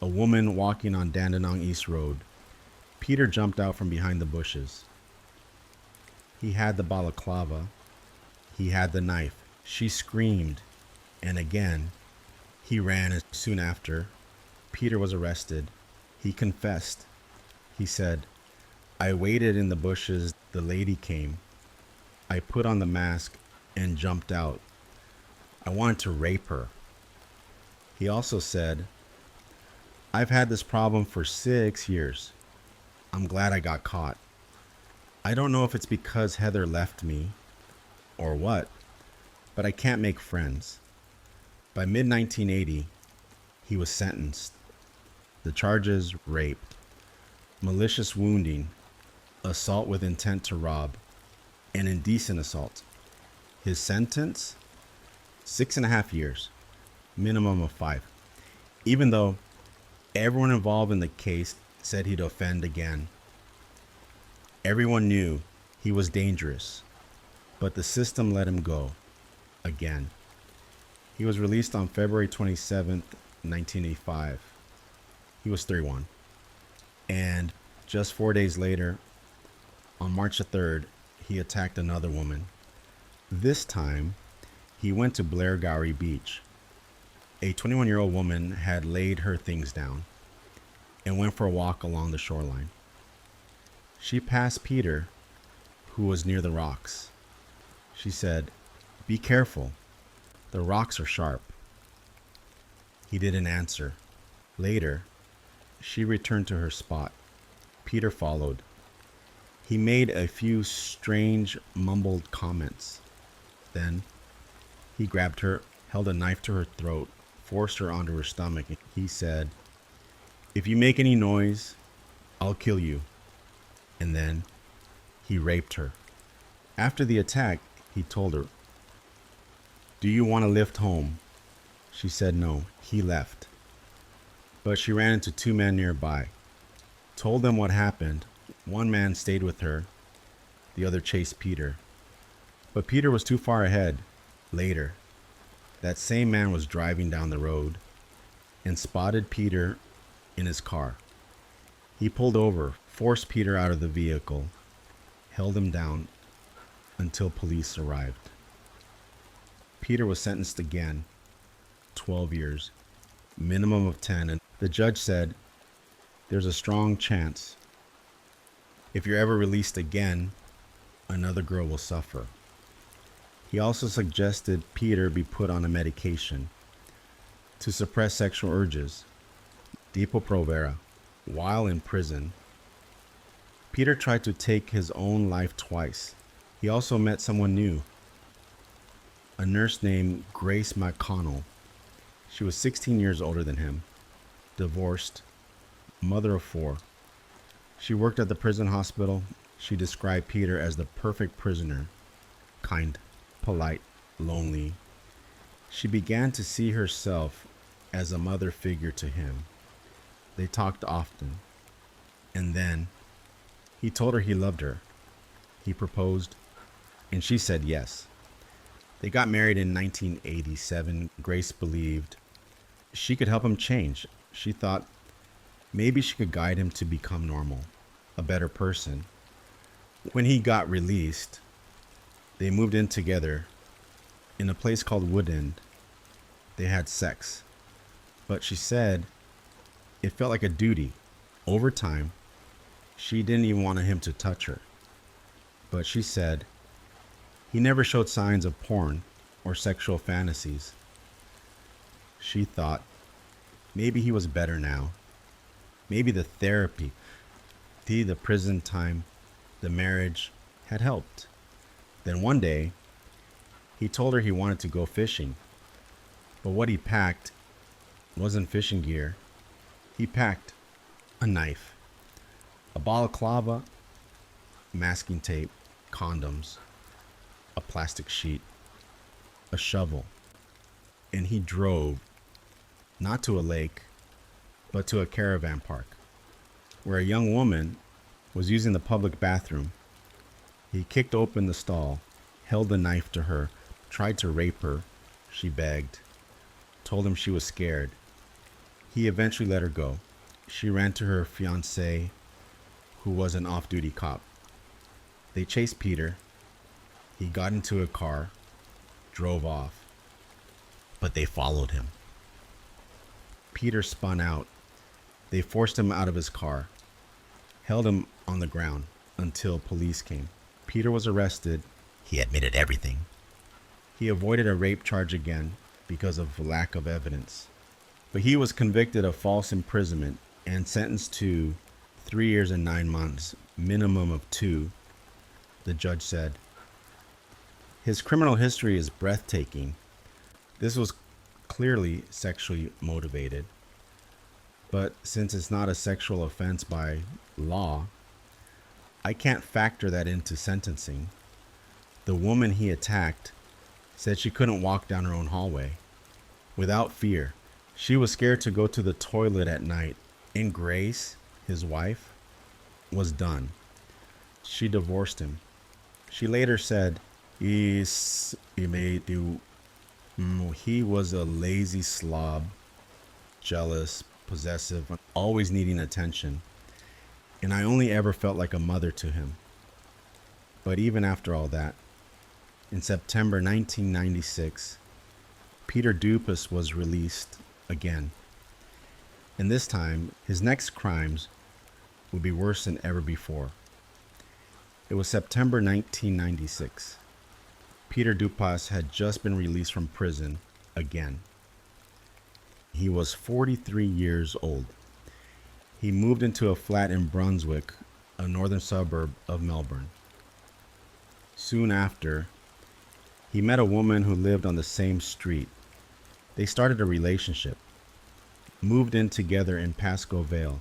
a woman walking on Dandenong East Road. Peter jumped out from behind the bushes. He had the balaclava. He had the knife. She screamed, and again, he ran. And soon after, Peter was arrested. He confessed. He said, "I waited in the bushes. The lady came. I put on the mask and jumped out. I wanted to rape her." He also said, "I've had this problem for 6 years. I'm glad I got caught. I don't know if it's because Heather left me or what, but I can't make friends." By mid-1980, he was sentenced. The charges: rape, malicious wounding, assault with intent to rob, and indecent assault. His sentence? 6.5 years, minimum of 5. Even though everyone involved in the case said he'd offend again. Everyone knew he was dangerous, but the system let him go again. He was released on February 27th, 1985. He was 31. And just 4 days later, on March the 3rd, he attacked another woman. This time, he went to Blairgowrie Beach. A 21-year-old woman had laid her things down and went for a walk along the shoreline. She passed Peter, who was near the rocks. She said, "Be careful. The rocks are sharp." He didn't answer. Later, she returned to her spot. Peter followed. He made a few strange, mumbled comments. Then, he grabbed her, held a knife to her throat, forced her onto her stomach. He said, "If you make any noise, I'll kill you." And then, he raped her. After the attack, he told her, "Do you want to lift home?" She said no. He left. But she ran into two men nearby, told them what happened. One man stayed with her, the other chased Peter. But Peter was too far ahead. Later, that same man was driving down the road and spotted Peter in his car. He pulled over, forced Peter out of the vehicle, held him down until police arrived. Peter was sentenced again, 12 years, minimum of 10, and the judge said, "There's a strong chance if you're ever released again, another girl will suffer." He also suggested Peter be put on a medication to suppress sexual urges, Depo-Provera. While in prison, Peter tried to take his own life twice. He also met someone new, a nurse named Grace McConnell. She was 16 years older than him, divorced, mother of 4. She worked at the prison hospital. She described Peter as the perfect prisoner, kind, polite, lonely. She began to see herself as a mother figure to him. They talked often. And then he told her he loved her. He proposed, and she said yes. They got married in 1987. Grace believed she could help him change. She thought maybe she could guide him to become normal, a better person. When he got released, they moved in together in a place called Woodend. They had sex, but she said it felt like a duty. Over time, she didn't even want him to touch her. But she said he never showed signs of porn or sexual fantasies. She thought maybe he was better now. Maybe the therapy, the prison time, the marriage had helped. Then one day, he told her he wanted to go fishing. But what he packed wasn't fishing gear. He packed a knife, a balaclava, masking tape, condoms, a plastic sheet, a shovel. And he drove, not to a lake, but to a caravan park, where a young woman was using the public bathroom. He kicked open the stall, held the knife to her, tried to rape her. She begged, told him she was scared. He eventually let her go. She ran to her fiancé, who was an off-duty cop. They chased Peter. He got into a car, drove off, but they followed him. Peter spun out. They forced him out of his car, held him on the ground until police came. Peter was arrested. He admitted everything. He avoided a rape charge again because of lack of evidence. But he was convicted of false imprisonment and sentenced to 3 years and 9 months, minimum of 2, the judge said. His criminal history is breathtaking. This was clearly sexually motivated. But since it's not a sexual offense by law, I can't factor that into sentencing. The woman he attacked said she couldn't walk down her own hallway without fear. She was scared to go to the toilet at night. And Grace, his wife, was done. She divorced him. She later said, he was a lazy slob, jealous, possessive, always needing attention. And I only ever felt like a mother to him. But even after all that, in September 1996, Peter Dupas was released again. And this time, his next crimes would be worse than ever before. It was September 1996. Peter Dupas had just been released from prison again. He was 43 years old. He moved into a flat in Brunswick, a northern suburb of Melbourne. Soon after, he met a woman who lived on the same street. They started a relationship, moved in together in Pascoe Vale,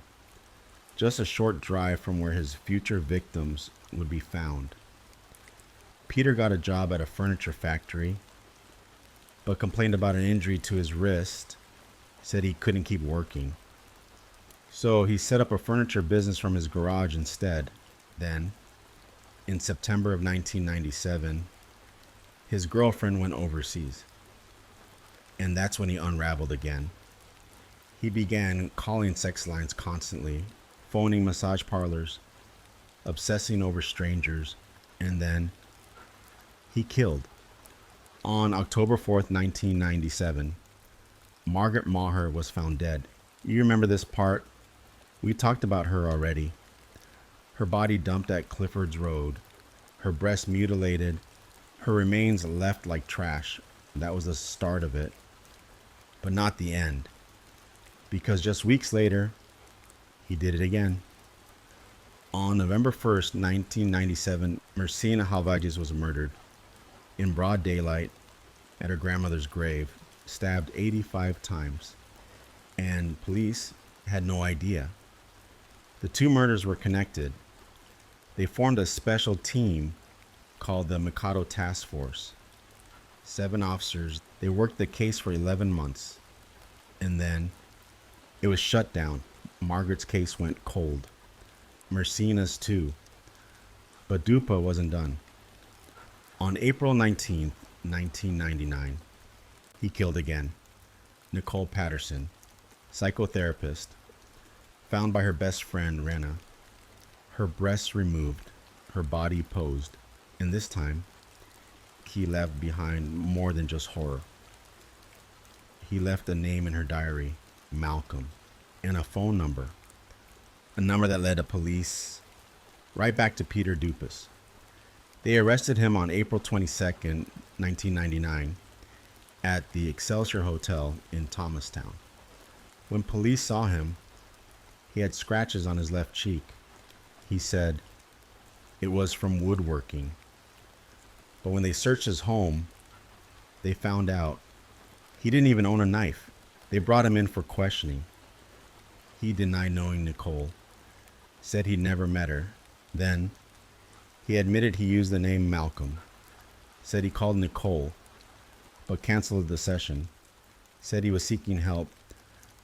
just a short drive from where his future victims would be found. Peter got a job at a furniture factory, but complained about an injury to his wrist, said he couldn't keep working. So he set up a furniture business from his garage instead. Then, in September of 1997, his girlfriend went overseas. And that's when he unraveled again. He began calling sex lines constantly, phoning massage parlors, obsessing over strangers, and then he killed. On October 4th, 1997, Margaret Maher was found dead. You remember this part? We talked about her already. Her body dumped at Clifford's Road, her breast mutilated, her remains left like trash. That was the start of it, but not the end. Because just weeks later, he did it again. On November 1st, 1997, Mercina Halvages was murdered in broad daylight at her grandmother's grave, stabbed 85 times. And police had no idea. The two murders were connected. They formed a special team called the Mikado Task Force. 7 officers, they worked the case for 11 months. And then it was shut down. Margaret's case went cold. Mercina's too. But Dupas wasn't done. On April 19th, 1999, he killed again. Nicole Patterson, psychotherapist, found by her best friend, Rena. Her breasts removed, her body posed. And this time, he left behind more than just horror. He left a name in her diary, Malcolm, and a phone number. A number that led to police right back to Peter Dupas. They arrested him on April 22nd, 1999, at the Excelsior Hotel in Thomastown. When police saw him, he had scratches on his left cheek. He said it was from woodworking. But when they searched his home, they found out he didn't even own a knife. They brought him in for questioning. He denied knowing Nicole, said he'd never met her. Then, he admitted he used the name Malcolm, said he called Nicole, but canceled the session, said he was seeking help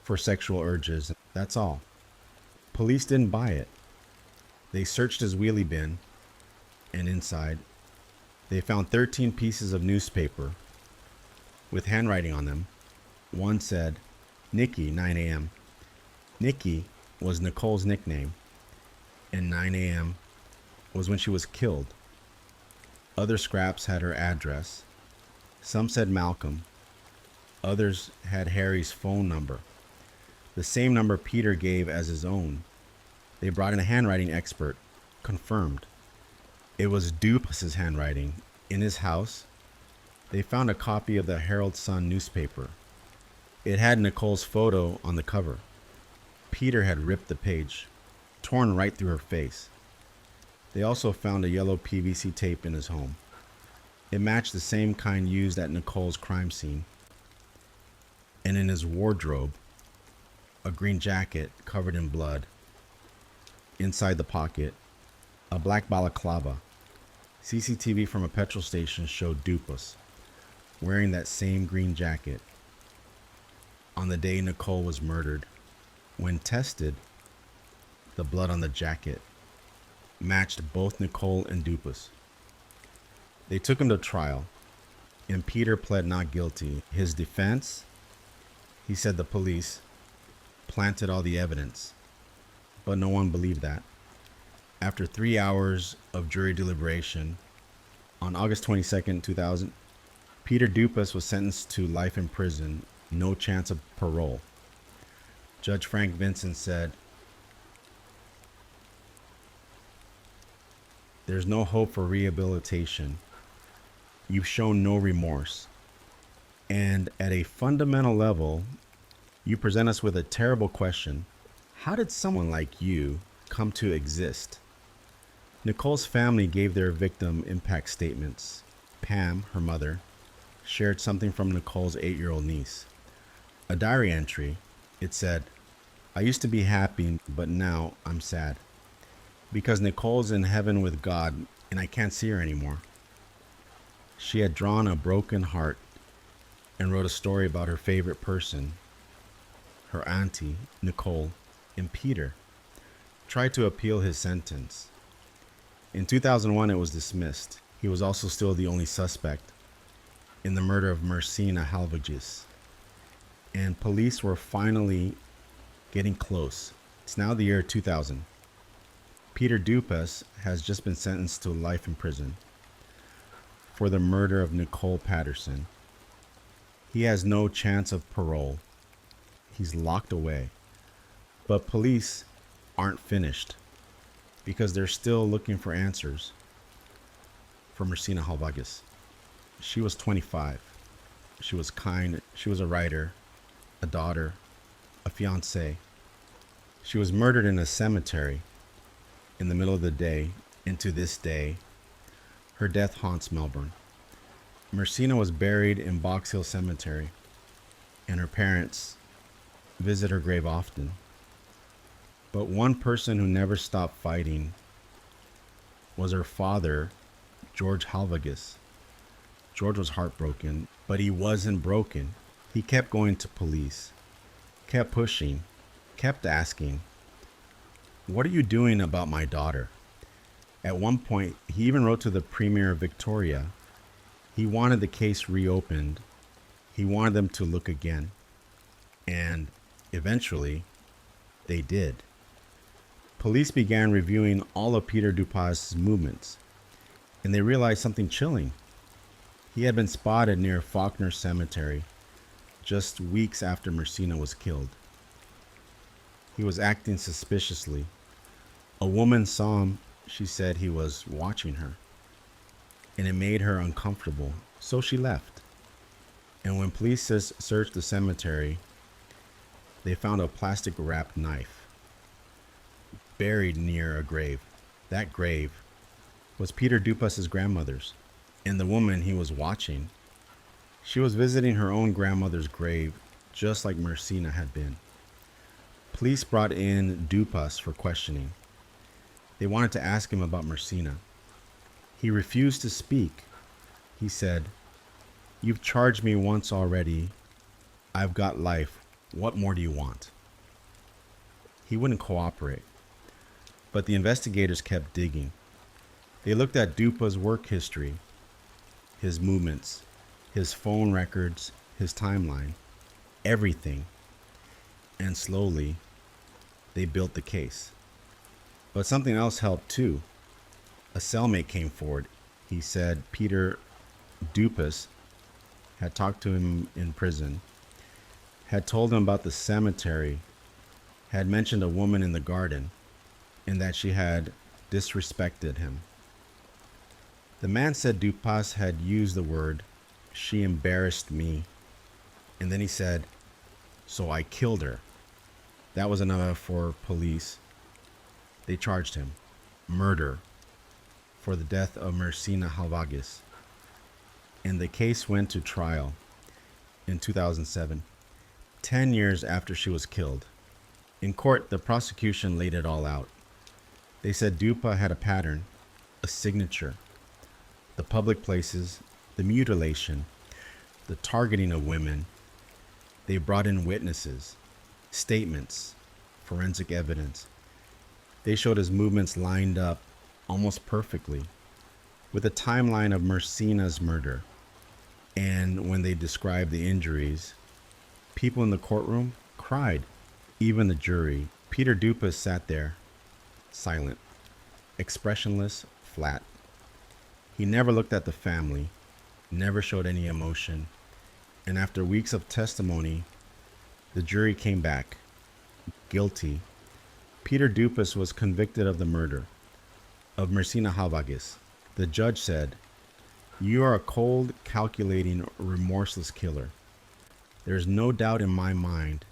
for sexual urges. That's all. Police didn't buy it. They searched his wheelie bin, and inside, they found 13 pieces of newspaper with handwriting on them. One said, Nikki, 9 a.m. Nikki was Nicole's nickname, and 9 a.m. was when she was killed. Other scraps had her address. Some said Malcolm. Others had Harry's phone number, the same number Peter gave as his own. They brought in a handwriting expert, confirmed. It was Dupas' handwriting. In his house, they found a copy of the Herald Sun newspaper. It had Nicole's photo on the cover. Peter had ripped the page, torn right through her face. They also found a yellow PVC tape in his home. It matched the same kind used at Nicole's crime scene. And in his wardrobe, a green jacket covered in blood. Inside the pocket, a black balaclava. CCTV from a petrol station showed Dupas wearing that same green jacket on the day Nicole was murdered. When tested, the blood on the jacket matched both Nicole and Dupas. They took him to trial, and Peter pled not guilty. His defense, he said the police planted all the evidence, but no one believed that. After 3 hours of jury deliberation, on August 22nd, 2000, Peter Dupas was sentenced to life in prison, no chance of parole. Judge Frank Vincent said, "There's no hope for rehabilitation. You've shown no remorse. And at a fundamental level, You present us with a terrible question. How did someone like you come to exist? Nicole's family gave their victim impact statements. Pam, her mother, shared something from Nicole's 8-year-old niece. A diary entry. It said, "I used to be happy, but now I'm sad. Because Nicole's in heaven with God and I can't see her anymore." She had drawn a broken heart and wrote a story about her favorite person, her auntie, Nicole, and Peter tried to appeal his sentence. In 2001, it was dismissed. He was also still the only suspect in the murder of Marcina Halvagis. And police were finally getting close. It's now the year 2000. Peter Dupas has just been sentenced to life in prison for the murder of Nicole Patterson. He has no chance of parole. He's locked away. But police aren't finished because they're still looking for answers for Marcina Halvagis. She was 25. She was kind. She was a writer, a daughter, a fiancée. She was murdered in a cemetery in the middle of the day, and to this day, her death haunts Melbourne. Marcina was buried in Box Hill Cemetery, and her parents visit her grave often. But one person who never stopped fighting was her father, George Halvagis. George was heartbroken, but he wasn't broken. He kept going to police, kept pushing, kept asking, "What are you doing about my daughter?" At one point, he even wrote to the Premier of Victoria. He wanted the case reopened. He wanted them to look again. And eventually, they did. Police began reviewing all of Peter Dupas' movements, and they realized something chilling. He had been spotted near Faulkner Cemetery just weeks after Marcina was killed. He was acting suspiciously. A woman saw him. She said he was watching her, and it made her uncomfortable, so she left. And when police searched the cemetery, they found a plastic-wrapped knife buried near a grave. That grave was Peter Dupas' grandmother's, and the woman he was watching, she was visiting her own grandmother's grave, just like Marcina had been. Police brought in Dupas for questioning. They wanted to ask him about Marcina. He refused to speak. He said, "You've charged me once already. I've got life. What more do you want?" He wouldn't cooperate. But the investigators kept digging. They looked at Dupas' work history, his movements, his phone records, his timeline, everything. And slowly, they built the case. But something else helped too. A cellmate came forward. He said Peter Dupas had talked to him in prison, had told him about the cemetery, had mentioned a woman in the garden, and that she had disrespected him. The man said Dupas had used the word, "She embarrassed me." And then he said, "So I killed her." That was enough for police. They charged him murder for the death of Marcina Halvagis. And the case went to trial in 2007, 10 years after she was killed. In court, the prosecution laid it all out. They said Dupas had a pattern, a signature, the public places, the mutilation, the targeting of women. They brought in witnesses, statements, forensic evidence. They showed his movements lined up almost perfectly with a timeline of Marcina's murder. And when they described the injuries, people in the courtroom cried, even the jury. Peter Dupas sat there, silent, expressionless, flat. He never looked at the family, never showed any emotion. And after weeks of testimony, the jury came back, guilty. Peter Dupas was convicted of the murder of Marcina Halvagis. The judge said, "You are a cold, calculating, remorseless killer. There is no doubt in my mind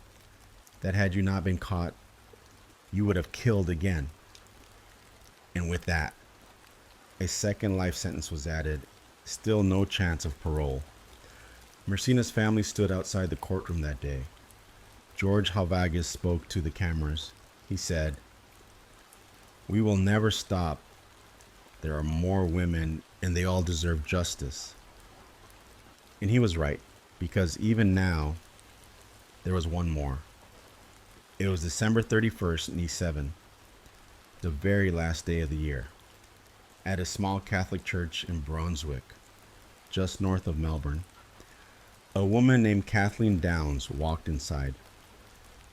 that had you not been caught, you would have killed again. And with that, a second life sentence was added. Still no chance of parole. Mercina's family stood outside the courtroom that day. George Halvagas spoke to the cameras. He said, "We will never stop. There are more women, and they all deserve justice." And he was right, because even now, there was one more. It was December 31st, 1997, the very last day of the year, at a small Catholic church in Brunswick, just north of Melbourne. A woman named Kathleen Downs walked inside.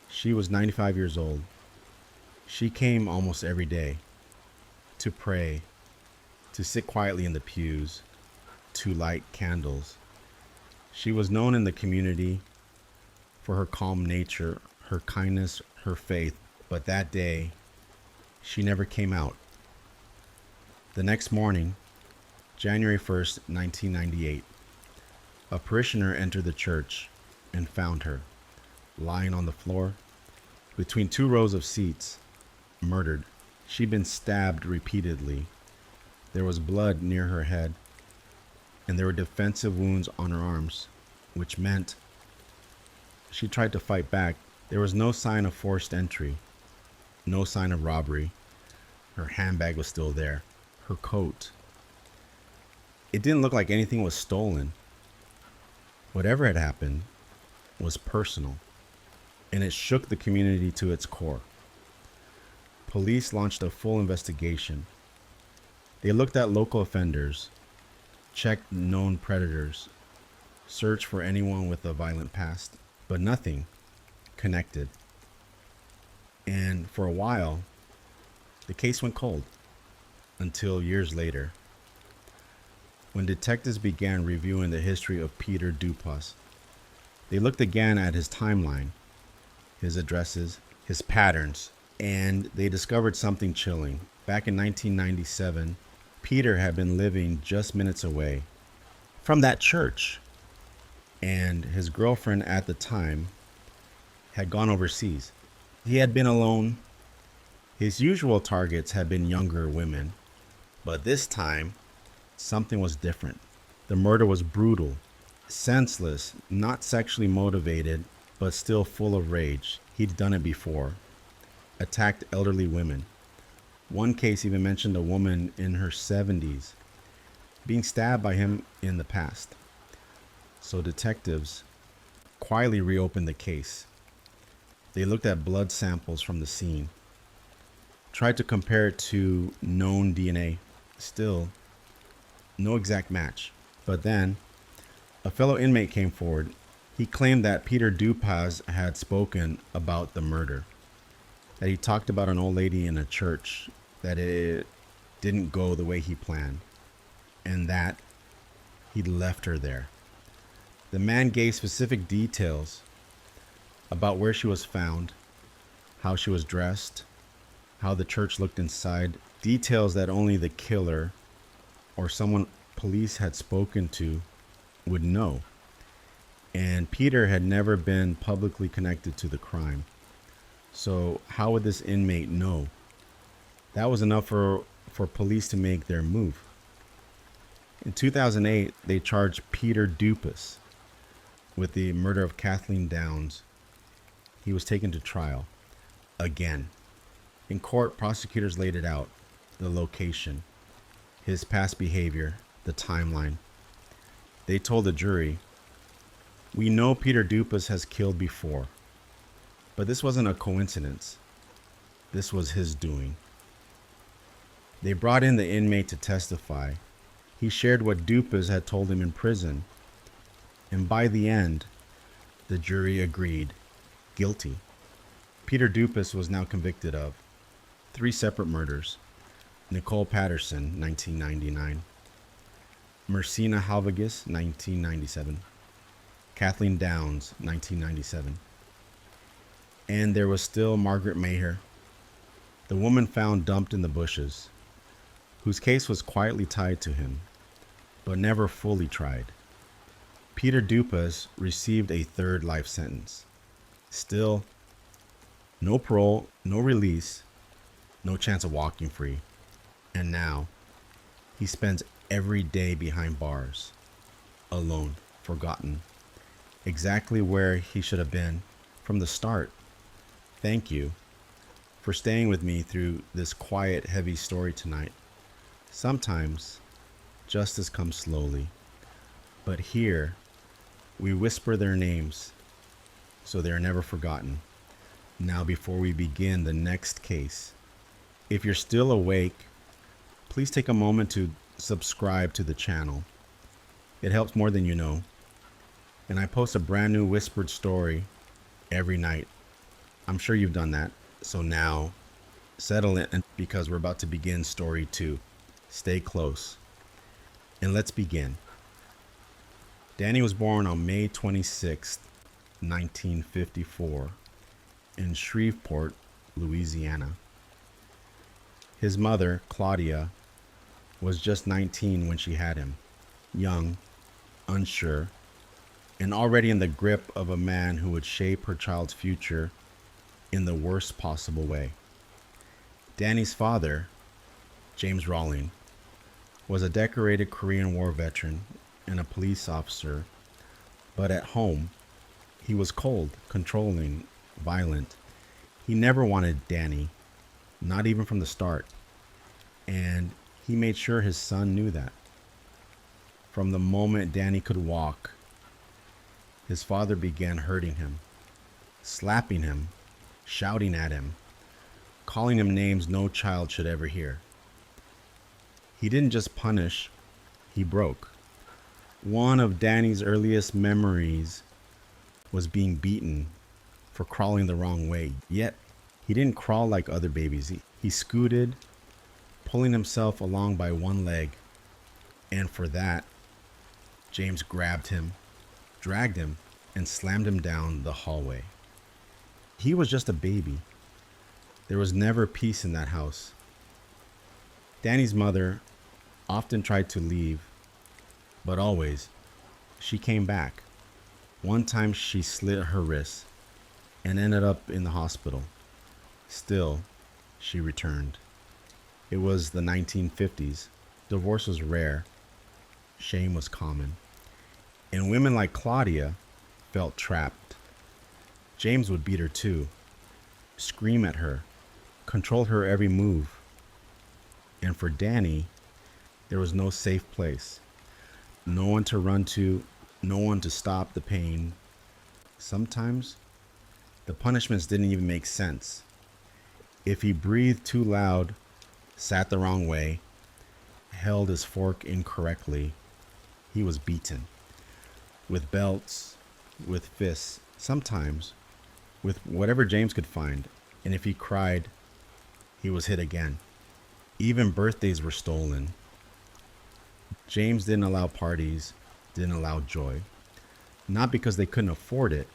She was 95 years old. She came almost every day to pray, to sit quietly in the pews, to light candles. She was known in the community for her calm nature, her kindness, her faith, but that day, she never came out. The next morning, January 1st, 1998, a parishioner entered the church and found her, lying on the floor, between two rows of seats, murdered. She'd been stabbed repeatedly. There was blood near her head, and there were defensive wounds on her arms, which meant she tried to fight back. There was no sign of forced entry, no sign of robbery. Her handbag was still there, her coat. It didn't look like anything was stolen. Whatever had happened was personal, and it shook the community to its core. Police launched a full investigation. They looked at local offenders, checked known predators, searched for anyone with a violent past, but nothing connected. And for a while, the case went cold, until years later, when detectives began reviewing the history of Peter Dupas. They looked again at his timeline, his addresses, his patterns, and they discovered something chilling. Back in 1997, Peter had been living just minutes away from that church, and his girlfriend at the time had gone overseas. He had been alone. His usual targets had been younger women, but this time, something was different. The murder was brutal, senseless, not sexually motivated, but still full of rage. He'd done it before. Attacked elderly women. One case even mentioned a woman in her 70s being stabbed by him in the past. So detectives quietly reopened the case. They looked at blood samples from the scene, tried to compare it to known DNA. Still, no exact match. But then, a fellow inmate came forward. He claimed that Peter Dupas had spoken about the murder, that he talked about an old lady in a church, that it didn't go the way he planned, and that he'd left her there. The man gave specific details about where she was found, how she was dressed, how the church looked inside, details that only the killer or someone police had spoken to would know. And Peter had never been publicly connected to the crime. So how would this inmate know? That was enough for police to make their move. In 2008, they charged Peter Dupas with the murder of Kathleen Downs. He was taken to trial again. In court, prosecutors laid it out: the location, his past behavior, the timeline. They told the jury, "We know Peter Dupas has killed before, but this wasn't a coincidence. This was his doing." They brought in the inmate to testify. He shared what Dupas had told him in prison. And by the end, the jury agreed guilty. Peter Dupas was now convicted of 3 separate murders: Nicole Patterson, 1999; Mercina Halvagas, 1997; Kathleen Downs, 1997. And there was still Margaret Maher, the woman found dumped in the bushes, whose case was quietly tied to him, but never fully tried. Peter Dupas received a 3rd life sentence. Still, No parole, no release, no chance of walking free. And now, he spends every day behind bars, alone, forgotten, exactly where he should have been from the start. Thank you for staying with me through this quiet, heavy story tonight. Sometimes justice comes slowly, but here we whisper their names so they are never forgotten. Now, before we begin the next case, if you're still awake, please take a moment to subscribe to the channel. It helps more than you know. And I post a brand new whispered story every night. I'm sure you've done that. So now, settle in because we're about to begin story 2. Stay close. And let's begin. Danny was born on May 26, 1954, in Shreveport, Louisiana. His mother, Claudia, was just 19 when she had him, young, unsure, and already in the grip of a man who would shape her child's future in the worst possible way. Danny's father, James Rawling, was a decorated Korean War veteran and a police officer, but at home, he was cold, controlling, violent. He never wanted Danny, not even from the start, and he made sure his son knew that. From the moment Danny could walk, his father began hurting him, slapping him, shouting at him, calling him names no child should ever hear. He didn't just punish, he broke. One of Danny's earliest memories was being beaten for crawling the wrong way. Yet, he didn't crawl like other babies. He scooted, pulling himself along by one leg. And for that, James grabbed him, dragged him, and slammed him down the hallway. He was just a baby. There was never peace in that house. Danny's mother often tried to leave, but always, she came back. One time she slit her wrist and ended up in the hospital. Still, she returned. It was the 1950s. Divorce was rare. Shame was common. And women like Claudia felt trapped. James would beat her too, scream at her, control her every move. And for Danny, there was no safe place. No one to run to, no one to stop the pain. Sometimes, the punishments didn't even make sense. If he breathed too loud, sat the wrong way, held his fork incorrectly, he was beaten. With belts, with fists, sometimes with whatever James could find. And if he cried, he was hit again. Even birthdays were stolen. James didn't allow parties, didn't allow joy. Not because they couldn't afford it,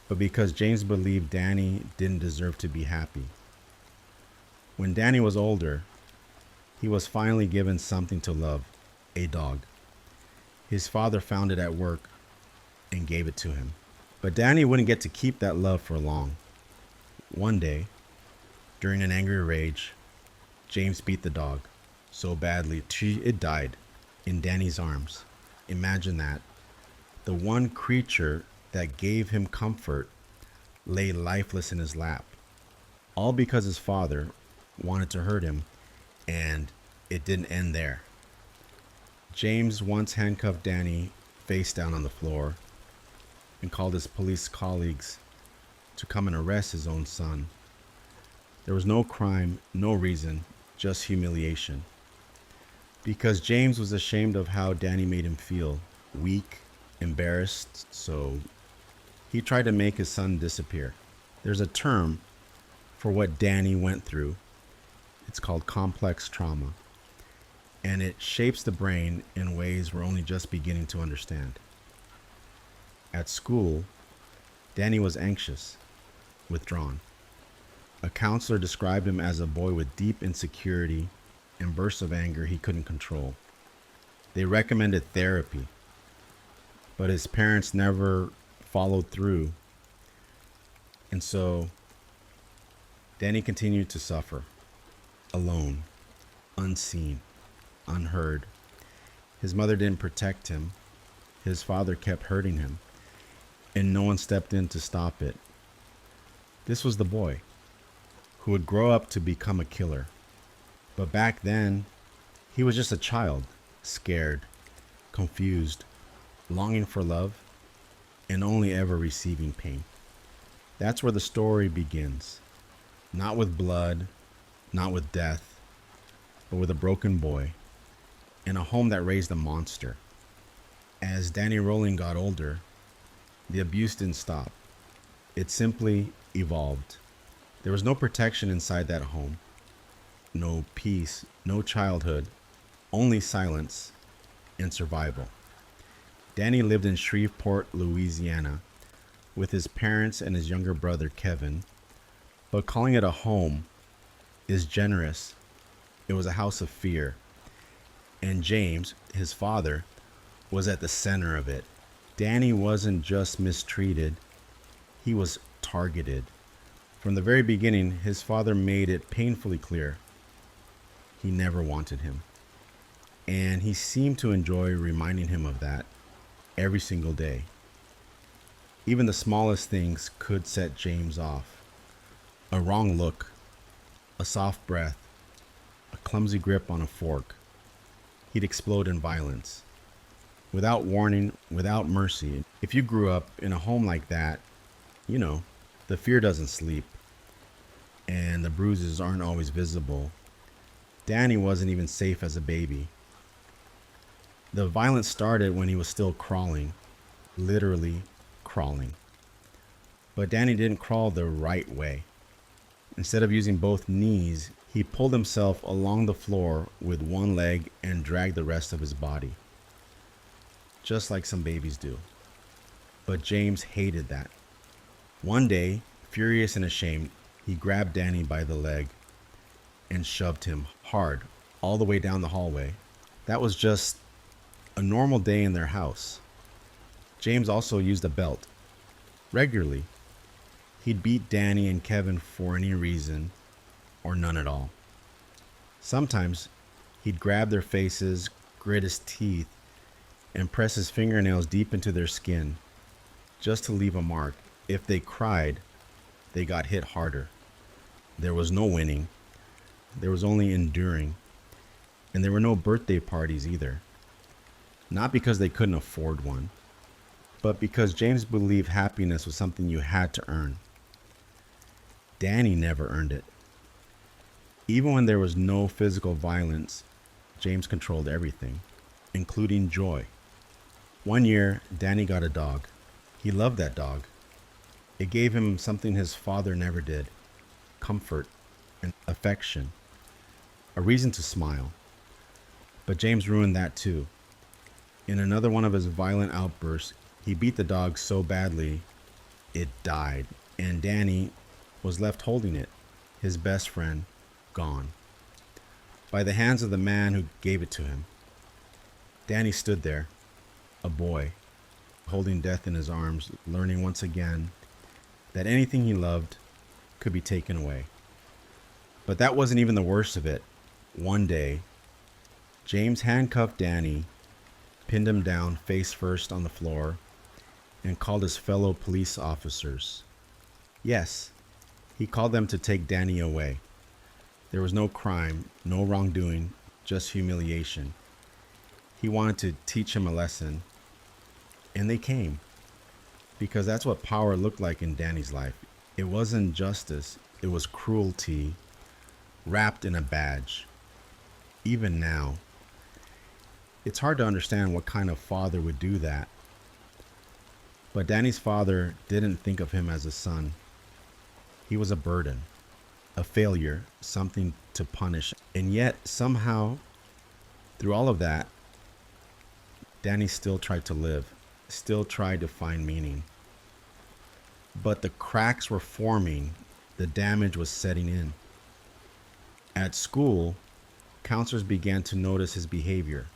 but because James believed Danny didn't deserve to be happy. When Danny was older, he was finally given something to love, a dog. His father found it at work and gave it to him. But Danny wouldn't get to keep that love for long. One day, during an angry rage, James beat the dog so badly it died in Danny's arms. Imagine that. The one creature that gave him comfort lay lifeless in his lap. All because his father wanted to hurt him, and it didn't end there. James once handcuffed Danny face down on the floor and called his police colleagues to come and arrest his own son. There was no crime, no reason, just humiliation. Because James was ashamed of how Danny made him feel, weak, embarrassed, so he tried to make his son disappear. There's a term for what Danny went through. It's called complex trauma, and it shapes the brain in ways we're only just beginning to understand. At school, Danny was anxious, withdrawn. A counselor described him as a boy with deep insecurity and bursts of anger he couldn't control. They recommended therapy, but his parents never followed through. And so Danny continued to suffer, alone, unseen, unheard. His mother didn't protect him. His father kept hurting him, and no one stepped in to stop it. This was the boy who would grow up to become a killer. But back then, he was just a child, scared, confused, longing for love, and only ever receiving pain. That's where the story begins. Not with blood, not with death, but with a broken boy in a home that raised a monster. As Danny Rowling got older, the abuse didn't stop. It simply evolved. There was no protection inside that home. No peace, no childhood, only silence and survival. Danny lived in Shreveport, Louisiana, with his parents and his younger brother, Kevin. But calling it a home is generous. It was a house of fear. And James, his father, was at the center of it. Danny wasn't just mistreated, he was targeted. From the very beginning, his father made it painfully clear he never wanted him. And he seemed to enjoy reminding him of that every single day. Even the smallest things could set James off. A wrong look, a soft breath, a clumsy grip on a fork. He'd explode in violence. Without warning, without mercy. If you grew up in a home like that, you know, the fear doesn't sleep and the bruises aren't always visible. Danny wasn't even safe as a baby. The violence started when he was still crawling, literally crawling. But Danny didn't crawl the right way. Instead of using both knees, he pulled himself along the floor with one leg and dragged the rest of his body. Just like some babies do. But James hated that. One day, furious and ashamed, he grabbed Danny by the leg and shoved him hard all the way down the hallway. That was just a normal day in their house. James also used a belt. Regularly. He'd beat Danny and Kevin for any reason or none at all. Sometimes he'd grab their faces, grit his teeth, and press his fingernails deep into their skin just to leave a mark. If they cried, they got hit harder. There was no winning. There was only enduring. And there were no birthday parties either. Not because they couldn't afford one, but because James believed happiness was something you had to earn. Danny never earned it. Even when there was no physical violence, James controlled everything, including joy. One year, Danny got a dog. He loved that dog. It gave him something his father never did: comfort and affection, a reason to smile. But James ruined that too. In another one of his violent outbursts, he beat the dog so badly it died, and Danny was left holding it, his best friend, gone, by the hands of the man who gave it to him. Danny stood there, a boy, holding death in his arms, learning once again that anything he loved could be taken away. But that wasn't even the worst of it. One day, James handcuffed Danny, pinned him down face first on the floor, and called his fellow police officers. Yes, he called them to take Danny away. There was no crime, no wrongdoing, just humiliation. He wanted to teach him a lesson, and they came. Because that's what power looked like in Danny's life. It wasn't justice, it was cruelty, wrapped in a badge. Even now, it's hard to understand what kind of father would do that. But Danny's father didn't think of him as a son. He was a burden, a failure, something to punish. And yet, somehow, through all of that, Danny still tried to live, still tried to find meaning. But the cracks were forming, the damage was setting in. At school, counselors began to notice his behavior.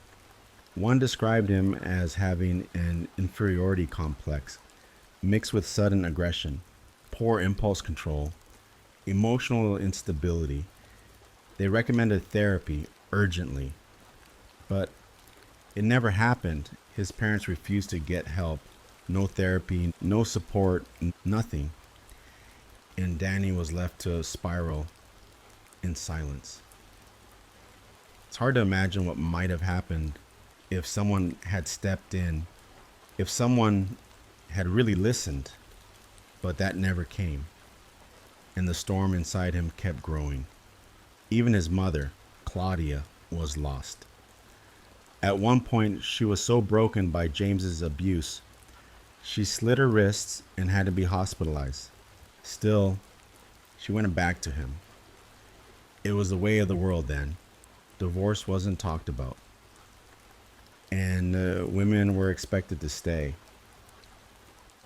One described him as having an inferiority complex, mixed with sudden aggression, poor impulse control, emotional instability. They recommended therapy urgently, but it never happened. His parents refused to get help. No therapy, no support, nothing. And Danny was left to spiral in silence. It's hard to imagine what might have happened if someone had stepped in, if someone had really listened, but that never came. And the storm inside him kept growing. Even his mother, Claudia, was lost. At one point, she was so broken by James's abuse, she slit her wrists and had to be hospitalized. Still, she went back to him. It was the way of the world then. Divorce wasn't talked about, and women were expected to stay.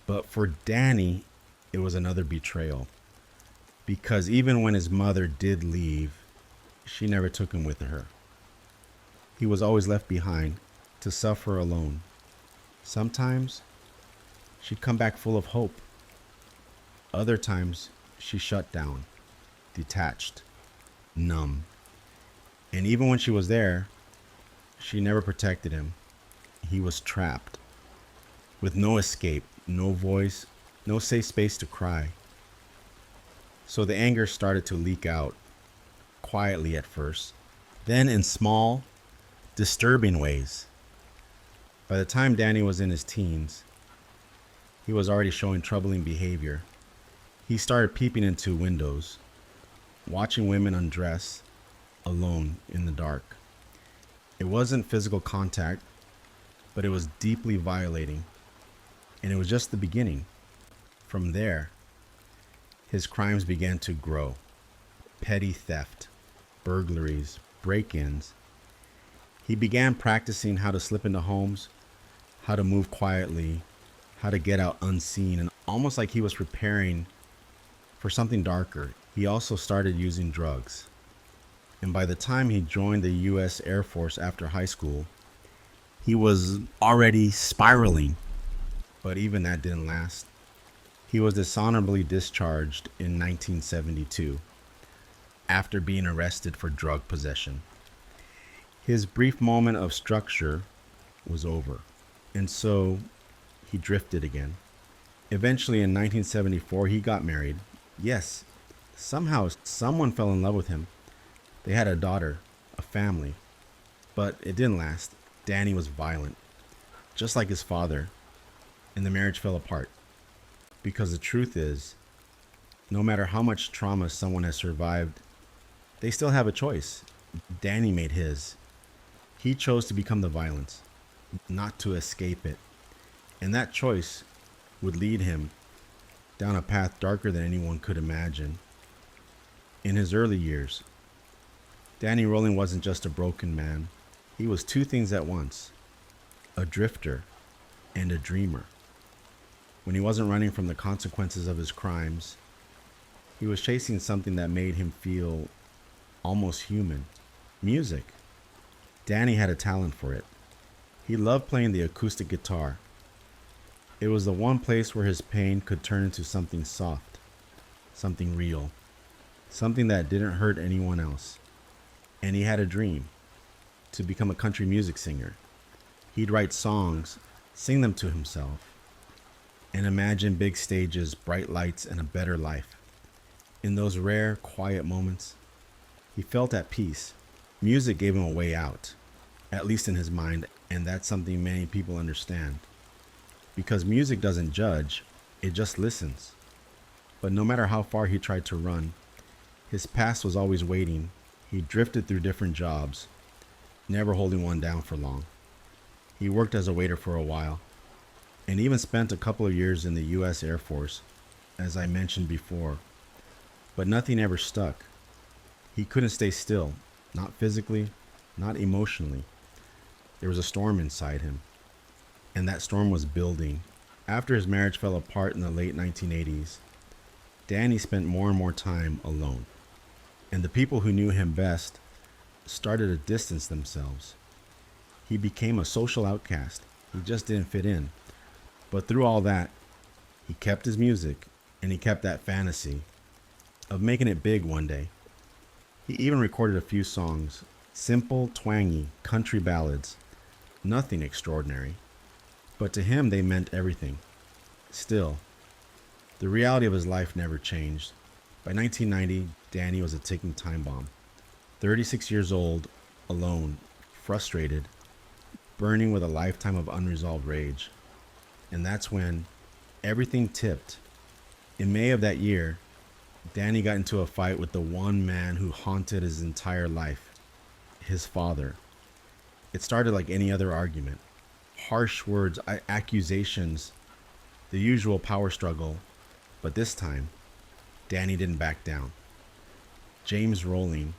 But for Danny, it was another betrayal. Because even when his mother did leave, she never took him with her. He was always left behind to suffer alone. Sometimes she'd come back full of hope. Other times she shut down, detached, numb. And even when she was there, she never protected him. He was trapped, with no escape, no voice, no safe space to cry. So the anger started to leak out, quietly at first, then in small, disturbing ways. By the time Danny was in his teens, he was already showing troubling behavior. He started peeping into windows, watching women undress, alone in the dark. It wasn't physical contact, but it was deeply violating. And it was just the beginning. From there, his crimes began to grow. Petty theft, burglaries, break-ins. He began practicing how to slip into homes, how to move quietly, how to get out unseen, and almost like he was preparing for something darker. He also started using drugs. And by the time he joined the U.S. Air Force after high school, he was already spiraling. But even that didn't last. He was dishonorably discharged in 1972 after being arrested for drug possession. His brief moment of structure was over, and so he drifted again. Eventually in 1974, he got married. Yes, somehow someone fell in love with him. They had a daughter, a family, but it didn't last. Danny was violent, just like his father, and the marriage fell apart. Because the truth is, no matter how much trauma someone has survived, they still have a choice. Danny made his. He chose to become the violence, not to escape it. And that choice would lead him down a path darker than anyone could imagine. In his early years, Danny Rowling wasn't just a broken man. He was two things at once, a drifter and a dreamer. When he wasn't running from the consequences of his crimes, he was chasing something that made him feel almost human. Music. Danny had a talent for it. He loved playing the acoustic guitar. It was the one place where his pain could turn into something soft, something real, something that didn't hurt anyone else. And he had a dream, to become a country music singer. He'd write songs, sing them to himself, and imagine big stages, bright lights, and a better life. In those rare, quiet moments, he felt at peace. Music gave him a way out, at least in his mind, and that's something many people understand. Because music doesn't judge, it just listens. But no matter how far he tried to run, his past was always waiting. He drifted through different jobs, never holding one down for long. He worked as a waiter for a while, and even spent a couple of years in the U.S. Air Force, as I mentioned before. But nothing ever stuck. He couldn't stay still, not physically, not emotionally. There was a storm inside him, and that storm was building. After his marriage fell apart in the late 1980s, Danny spent more and more time alone, and the people who knew him best started to distance themselves. He became a social outcast. He just didn't fit in. But through all that, he kept his music, and he kept that fantasy of making it big one day. He even recorded a few songs, simple, twangy country ballads, nothing extraordinary. But to him, they meant everything. Still, the reality of his life never changed. By 1990, Danny was a ticking time bomb. 36 years old, alone, frustrated, burning with a lifetime of unresolved rage. And that's when everything tipped. In May of that year, Danny got into a fight with the one man who haunted his entire life, his father. It started like any other argument. Harsh words, accusations, the usual power struggle. But this time, Danny didn't back down. James Rowling,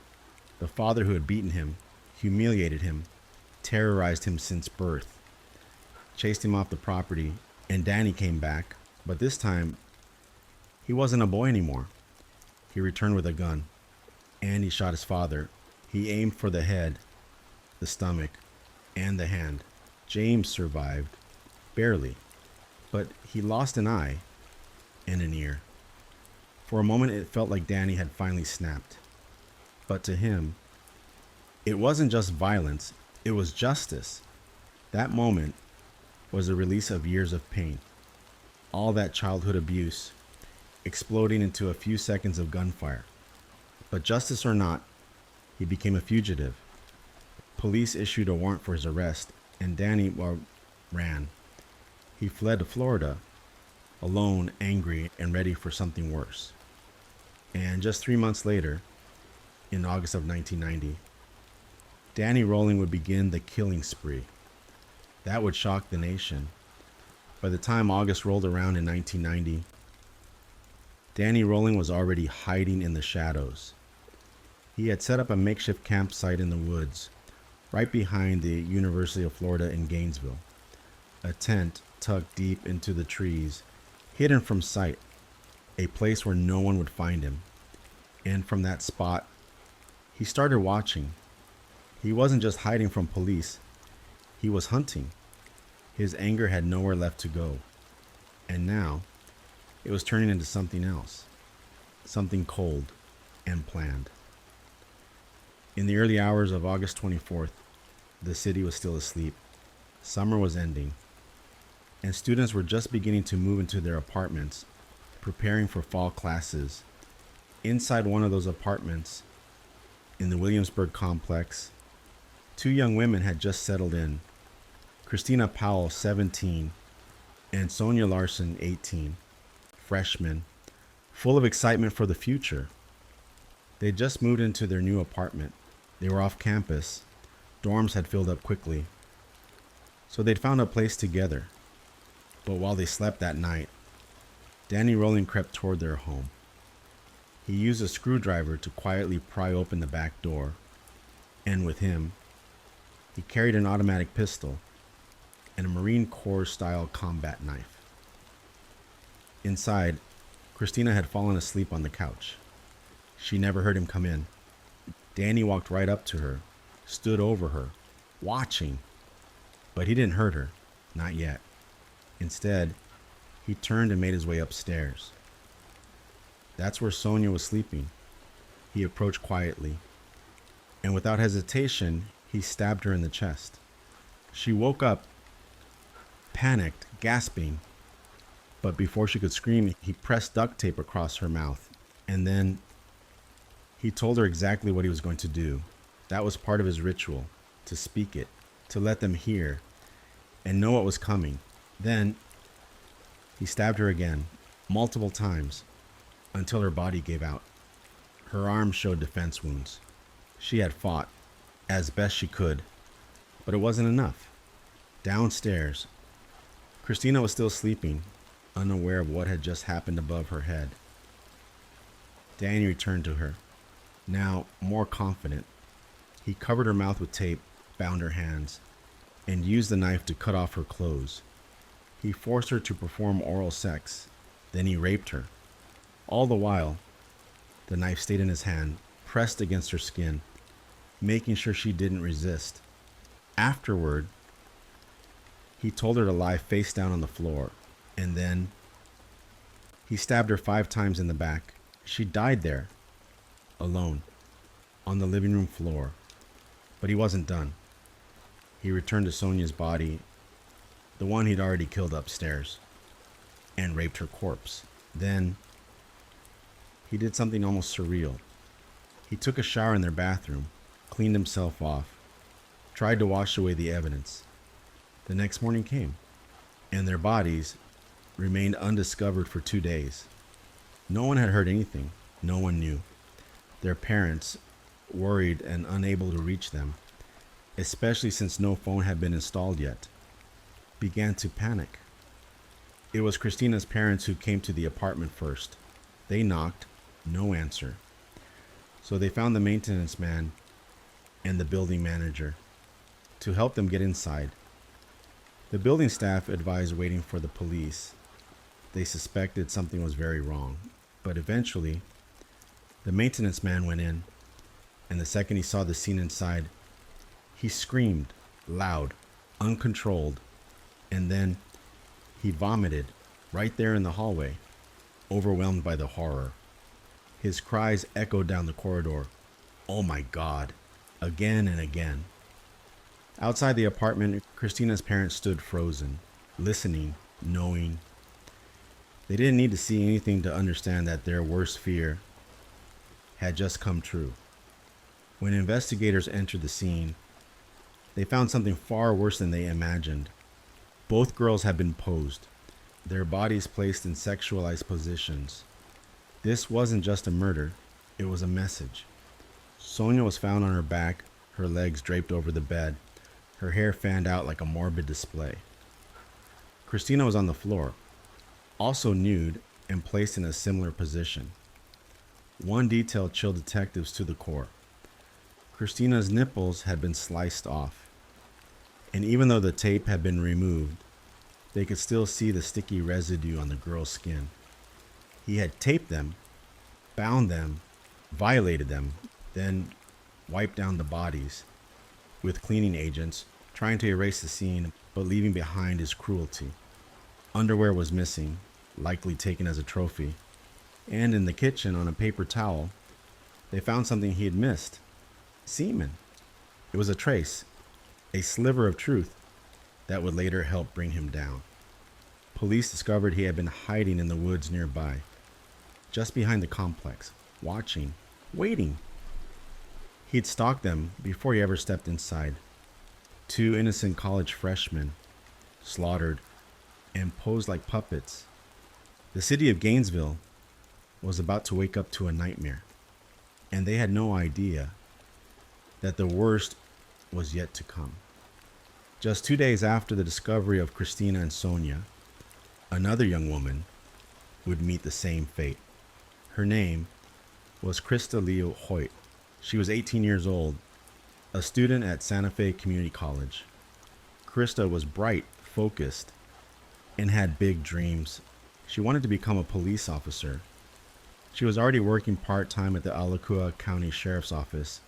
the father who had beaten him, humiliated him, terrorized him since birth, chased him off the property, and Danny came back. But this time, he wasn't a boy anymore. He returned with a gun, and he shot his father. He aimed for the head, the stomach, and the hand. James survived, barely, but he lost an eye and an ear. For a moment, it felt like Danny had finally snapped. But to him, it wasn't just violence, it was justice. That moment was a release of years of pain. All that childhood abuse exploding into a few seconds of gunfire. But justice or not, he became a fugitive. Police issued a warrant for his arrest, and Danny ran. He fled to Florida, alone, angry, and ready for something worse. And just 3 months later, in August of 1990, Danny Rowling would begin the killing spree. That would shock the nation. By the time August rolled around in 1990, Danny Rowling was already hiding in the shadows. He had set up a makeshift campsite in the woods, right behind the University of Florida in Gainesville. A tent tucked deep into the trees, hidden from sight, a place where no one would find him. And from that spot, he started watching. He wasn't just hiding from police, he was hunting. His anger had nowhere left to go. And now, it was turning into something else, something cold and planned. In the early hours of August 24th, the city was still asleep. Summer was ending, and students were just beginning to move into their apartments, preparing for fall classes. Inside one of those apartments, in the Williamsburg complex, two young women had just settled in. Christina Powell, 17, and Sonia Larson, 18, freshmen, full of excitement for the future. They just moved into their new apartment. They were off campus. Dorms had filled up quickly, so they'd found a place together. But while they slept that night, Danny Rowling crept toward their home. He used a screwdriver to quietly pry open the back door, and with him, he carried an automatic pistol and a Marine Corps-style combat knife. Inside, Christina had fallen asleep on the couch. She never heard him come in. Danny walked right up to her, stood over her, watching. But he didn't hurt her, not yet. Instead, he turned and made his way upstairs. That's where Sonia was sleeping. He approached quietly, and without hesitation, he stabbed her in the chest. She woke up, panicked, gasping, but before she could scream, he pressed duct tape across her mouth, and then he told her exactly what he was going to do. That was part of his ritual, to speak it, to let them hear and know what was coming. Then he stabbed her again, multiple times, until her body gave out. Her arms showed defense wounds. She had fought as best she could, but it wasn't enough. Downstairs, Christina was still sleeping, unaware of what had just happened above her head. Danny returned to her, now more confident. He covered her mouth with tape, bound her hands, and used the knife to cut off her clothes. He forced her to perform oral sex, then he raped her. All the while, the knife stayed in his hand, pressed against her skin, making sure she didn't resist. Afterward, he told her to lie face down on the floor, and then he stabbed her 5 times in the back. She died there, alone, on the living room floor. But he wasn't done. He returned to Sonia's body, the one he'd already killed upstairs, and raped her corpse. Then, he did something almost surreal. He took a shower in their bathroom, cleaned himself off, tried to wash away the evidence. The next morning came, and their bodies remained undiscovered for 2 days. No one had heard anything. No one knew. Their parents, worried and unable to reach them, especially since no phone had been installed yet, began to panic. It was Christina's parents who came to the apartment first. They knocked, no answer. So they found the maintenance man and the building manager to help them get inside. The building staff advised waiting for the police. They suspected something was very wrong, but eventually, the maintenance man went in, and the second he saw the scene inside, he screamed, loud, uncontrolled, and then he vomited right there in the hallway, overwhelmed by the horror. His cries echoed down the corridor, "Oh my God," again and again. Outside the apartment, Christina's parents stood frozen, listening, knowing. They didn't need to see anything to understand that their worst fear had just come true. When investigators entered the scene, they found something far worse than they imagined. Both girls had been posed, their bodies placed in sexualized positions. This wasn't just a murder, it was a message. Sonia was found on her back, her legs draped over the bed, her hair fanned out like a morbid display. Christina was on the floor, also nude and placed in a similar position. One detail chilled detectives to the core. Christina's nipples had been sliced off, and even though the tape had been removed, they could still see the sticky residue on the girl's skin. He had taped them, bound them, violated them, then wiped down the bodies with cleaning agents, trying to erase the scene, but leaving behind his cruelty. Underwear was missing, likely taken as a trophy, and in the kitchen on a paper towel, they found something he had missed: semen. It was a trace, a sliver of truth that would later help bring him down. Police discovered he had been hiding in the woods nearby, just behind the complex, watching, waiting. He'd stalked them before he ever stepped inside. 2 innocent college freshmen, slaughtered and posed like puppets. The city of Gainesville was about to wake up to a nightmare, and they had no idea that the worst was yet to come. Just 2 days after the discovery of Christina and Sonia, another young woman would meet the same fate. Her name was Krista Leo Hoyt. She was 18 years old, a student at Santa Fe Community College. Krista was bright, focused, and had big dreams. She wanted to become a police officer. She was already working part-time at the Alachua County Sheriff's Office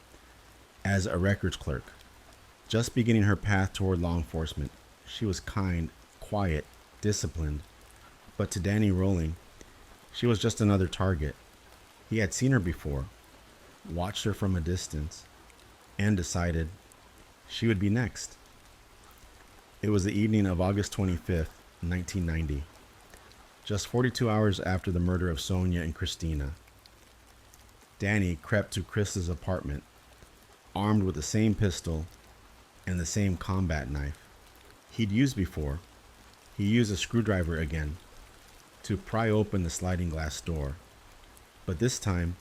as a records clerk, just beginning her path toward law enforcement. She was kind, quiet, disciplined, but to Danny Rowling, she was just another target. He had seen her before, watched her from a distance, and decided she would be next. It was the evening of August 25th, 1990, just 42 hours after the murder of Sonia and Christina. Danny crept to Krista's apartment, armed with the same pistol and the same combat knife he'd used before. He used a screwdriver again to pry open the sliding glass door. But this time,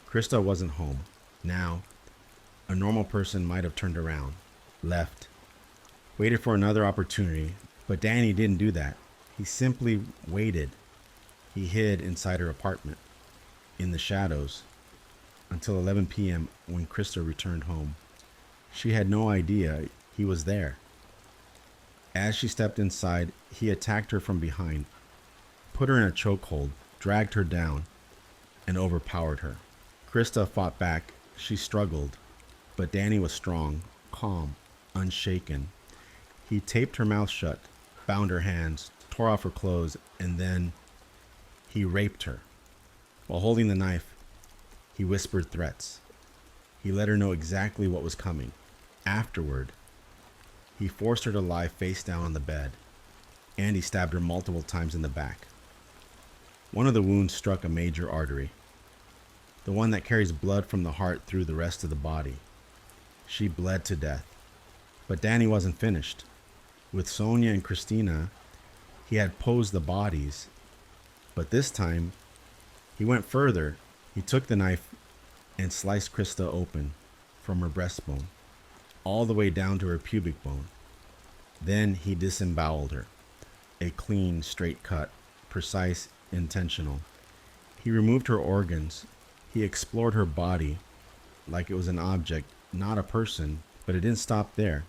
Krista wasn't home. Now, a normal person might have turned around, left, waited for another opportunity, but Danny didn't do that. He simply waited. He hid inside her apartment, in the shadows, until 11 p.m. when Krista returned home. She had no idea he was there. As she stepped inside, he attacked her from behind, put her in a chokehold, dragged her down, and overpowered her. Krista fought back. She struggled, but Danny was strong, calm, unshaken. He taped her mouth shut, bound her hands, tore off her clothes, and then he raped her. While holding the knife, he whispered threats. He let her know exactly what was coming. Afterward, he forced her to lie face down on the bed, and he stabbed her multiple times in the back. One of the wounds struck a major artery, the one that carries blood from the heart through the rest of the body. She bled to death. But Danny wasn't finished. With Sonia and Christina, he had posed the bodies, but this time he went further. He took the knife and sliced Krista open from her breastbone all the way down to her pubic bone. Then he disemboweled her, a clean, straight cut, precise, intentional. He removed her organs. He explored her body like it was an object, not a person, but it didn't stop there.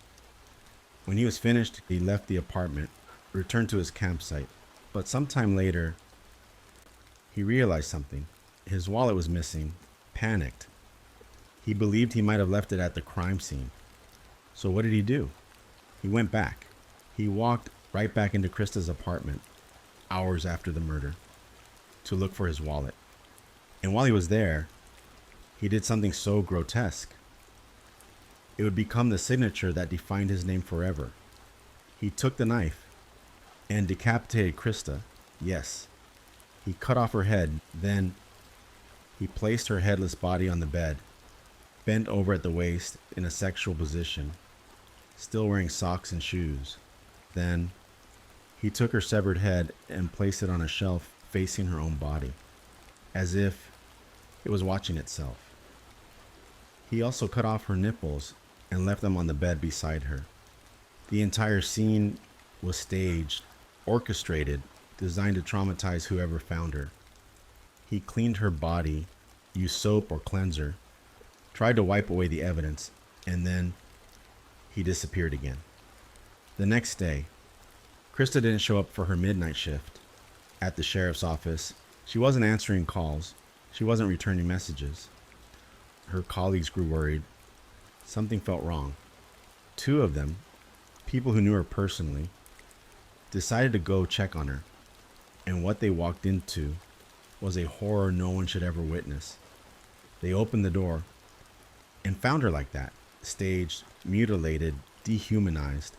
When he was finished, he left the apartment, returned to his campsite. But sometime later, he realized something. His wallet was missing. Panicked. He believed he might have left it at the crime scene. So what did he do? He went back. He walked right back into Krista's apartment, hours after the murder, to look for his wallet. And while he was there, he did something so grotesque. It would become the signature that defined his name forever. He took the knife and decapitated Krista. Yes, he cut off her head. Then he placed her headless body on the bed, bent over at the waist in a sexual position, still wearing socks and shoes. Then he took her severed head and placed it on a shelf facing her own body, as if it was watching itself. He also cut off her nipples and left them on the bed beside her. The entire scene was staged, orchestrated, designed to traumatize whoever found her. He cleaned her body, used soap or cleanser, tried to wipe away the evidence, and then he disappeared again. The next day, Krista didn't show up for her midnight shift at the sheriff's office. She wasn't answering calls. She wasn't returning messages. Her colleagues grew worried. Something felt wrong. Two of them, people who knew her personally, decided to go check on her. And what they walked into was a horror no one should ever witness. They opened the door and found her like that, staged, mutilated, dehumanized,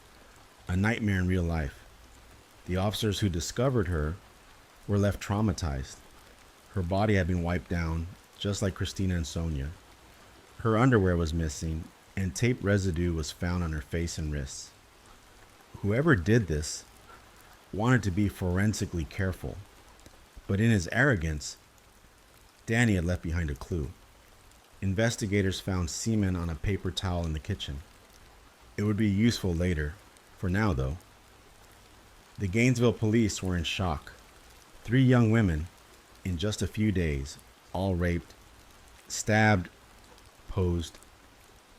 a nightmare in real life. The officers who discovered her were left traumatized. Her body had been wiped down, just like Christina and Sonia. Her underwear was missing, and tape residue was found on her face and wrists. Whoever did this wanted to be forensically careful, but in his arrogance, Danny had left behind a clue. Investigators found semen on a paper towel in the kitchen. It would be useful later. For now, though, the Gainesville police were in shock. 3 young women, in just a few days, all raped, stabbed, posed,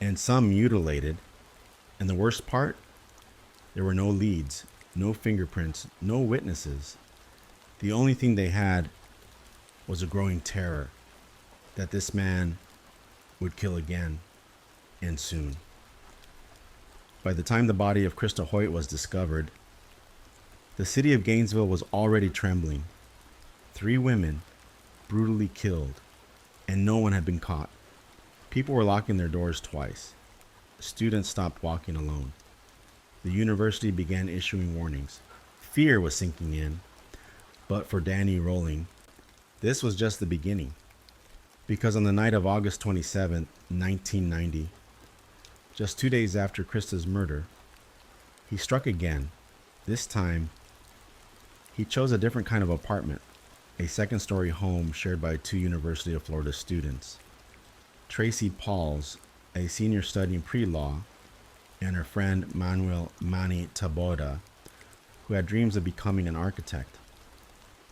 and some mutilated. And the worst part, there were no leads, no fingerprints, no witnesses. The only thing they had was a growing terror that this man would kill again, and soon. By the time the body of Krista Hoyt was discovered, the city of Gainesville was already trembling. 3 women brutally killed, and no one had been caught. People were locking their doors twice. Students stopped walking alone. The university began issuing warnings. Fear was sinking in, but for Danny Rolling, this was just the beginning. Because on the night of August 27, 1990, just 2 days after Krista's murder, he struck again. This time, he chose a different kind of apartment, a second-story home shared by 2 University of Florida students. Tracy Pauls, a senior studying pre-law, and her friend Manuel Manny Taboda, who had dreams of becoming an architect.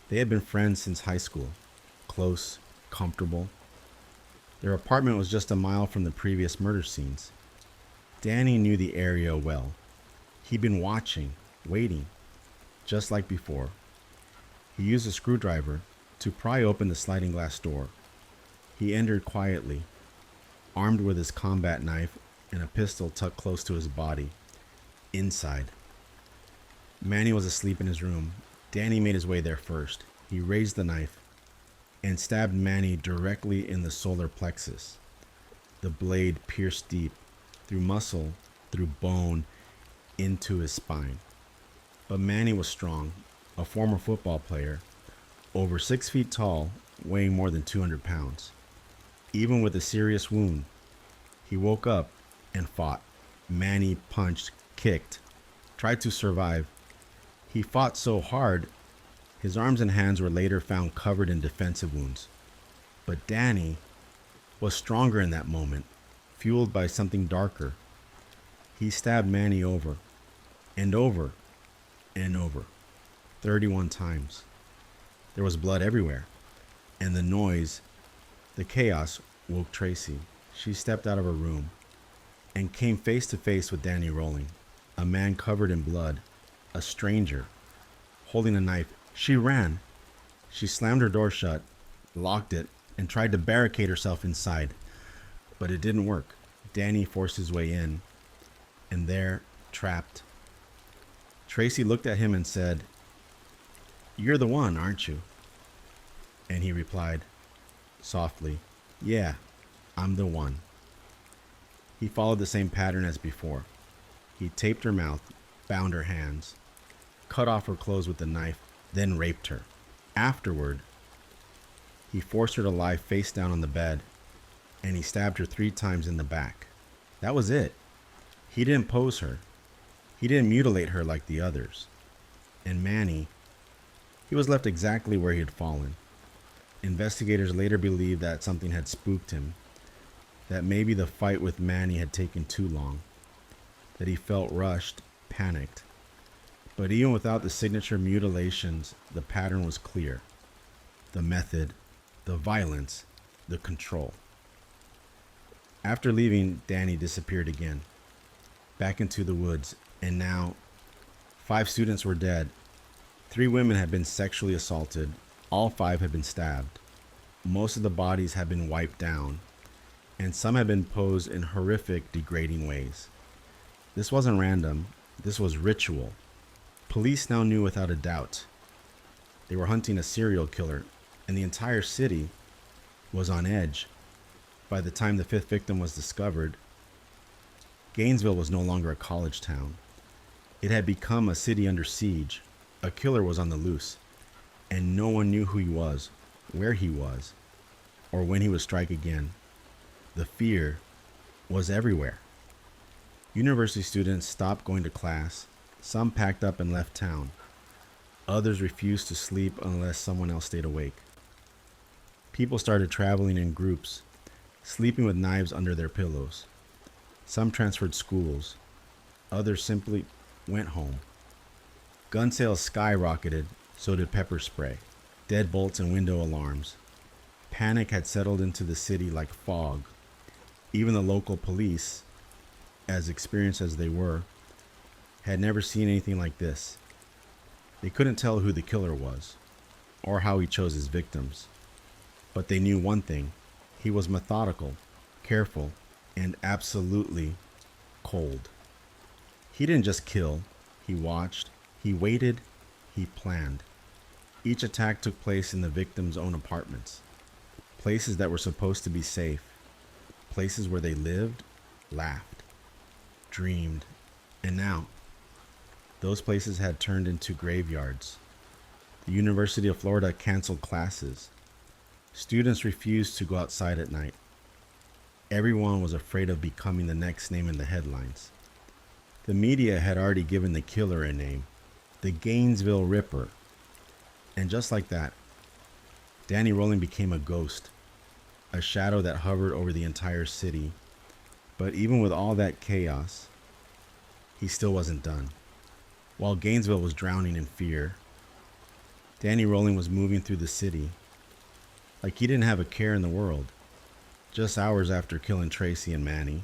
They had been friends since high school, close, comfortable. Their apartment was just a mile from the previous murder scenes. Danny knew the area well. He'd been watching, waiting, just like before. He used a screwdriver to pry open the sliding glass door. He entered quietly, armed with his combat knife and a pistol tucked close to his body. Inside, Manny was asleep in his room. Danny made his way there first. He raised the knife, and stabbed Manny directly in the solar plexus. The blade pierced deep, through muscle, through bone, into his spine. But Manny was strong, a former football player, over 6 feet tall, weighing more than 200 pounds. Even with a serious wound, he woke up and fought. Manny punched, kicked, tried to survive. He fought so hard, his arms and hands were later found covered in defensive wounds. But Danny was stronger in that moment, fueled by something darker. He stabbed Manny over and over and over, 31 times. There was blood everywhere, and the noise, the chaos, woke Tracy. She stepped out of her room and came face to face with Danny Rolling, a man covered in blood, a stranger, holding a knife. She ran. She slammed her door shut, locked it, and tried to barricade herself inside. But it didn't work. Danny forced his way in, and there, trapped. Tracy looked at him and said, "You're the one, aren't you?" And he replied, softly, "Yeah, I'm the one." He followed the same pattern as before. He taped her mouth, bound her hands, cut off her clothes with the knife, then raped her. Afterward, he forced her to lie face down on the bed, and he stabbed her 3 times in the back. That was it. He didn't pose her. He didn't mutilate her like the others. And Manny, he was left exactly where he had fallen. Investigators later believed that something had spooked him, that maybe the fight with Manny had taken too long, that he felt rushed, panicked. But even without the signature mutilations, the pattern was clear. The method, the violence, the control. After leaving, Danny disappeared again, back into the woods, and now 5 students were dead. 3 women had been sexually assaulted. All 5 had been stabbed. Most of the bodies had been wiped down, and some had been posed in horrific, degrading ways. This wasn't random. This was ritual. Police now knew without a doubt. They were hunting a serial killer, and the entire city was on edge. By the time the 5th victim was discovered, Gainesville was no longer a college town. It had become a city under siege. A killer was on the loose, and no one knew who he was, where he was, or when he would strike again. The fear was everywhere. University students stopped going to class. Some packed up and left town. Others refused to sleep unless someone else stayed awake. People started traveling in groups, sleeping with knives under their pillows. Some transferred schools. Others simply went home. Gun sales skyrocketed, so did pepper spray, deadbolts, and window alarms. Panic had settled into the city like fog. Even the local police, as experienced as they were, had never seen anything like this. They couldn't tell who the killer was, or how he chose his victims. But they knew one thing: he was methodical, careful, and absolutely cold. He didn't just kill, he watched, he waited, he planned. Each attack took place in the victims' own apartments, places that were supposed to be safe, places where they lived, laughed, dreamed, and now those places had turned into graveyards. The University of Florida canceled classes. Students refused to go outside at night. Everyone was afraid of becoming the next name in the headlines. The media had already given the killer a name: the Gainesville Ripper. And just like that, Danny Rolling became a ghost, a shadow that hovered over the entire city. But even with all that chaos, he still wasn't done. While Gainesville was drowning in fear, Danny Rolling was moving through the city like he didn't have a care in the world. Just hours after killing Tracy and Manny,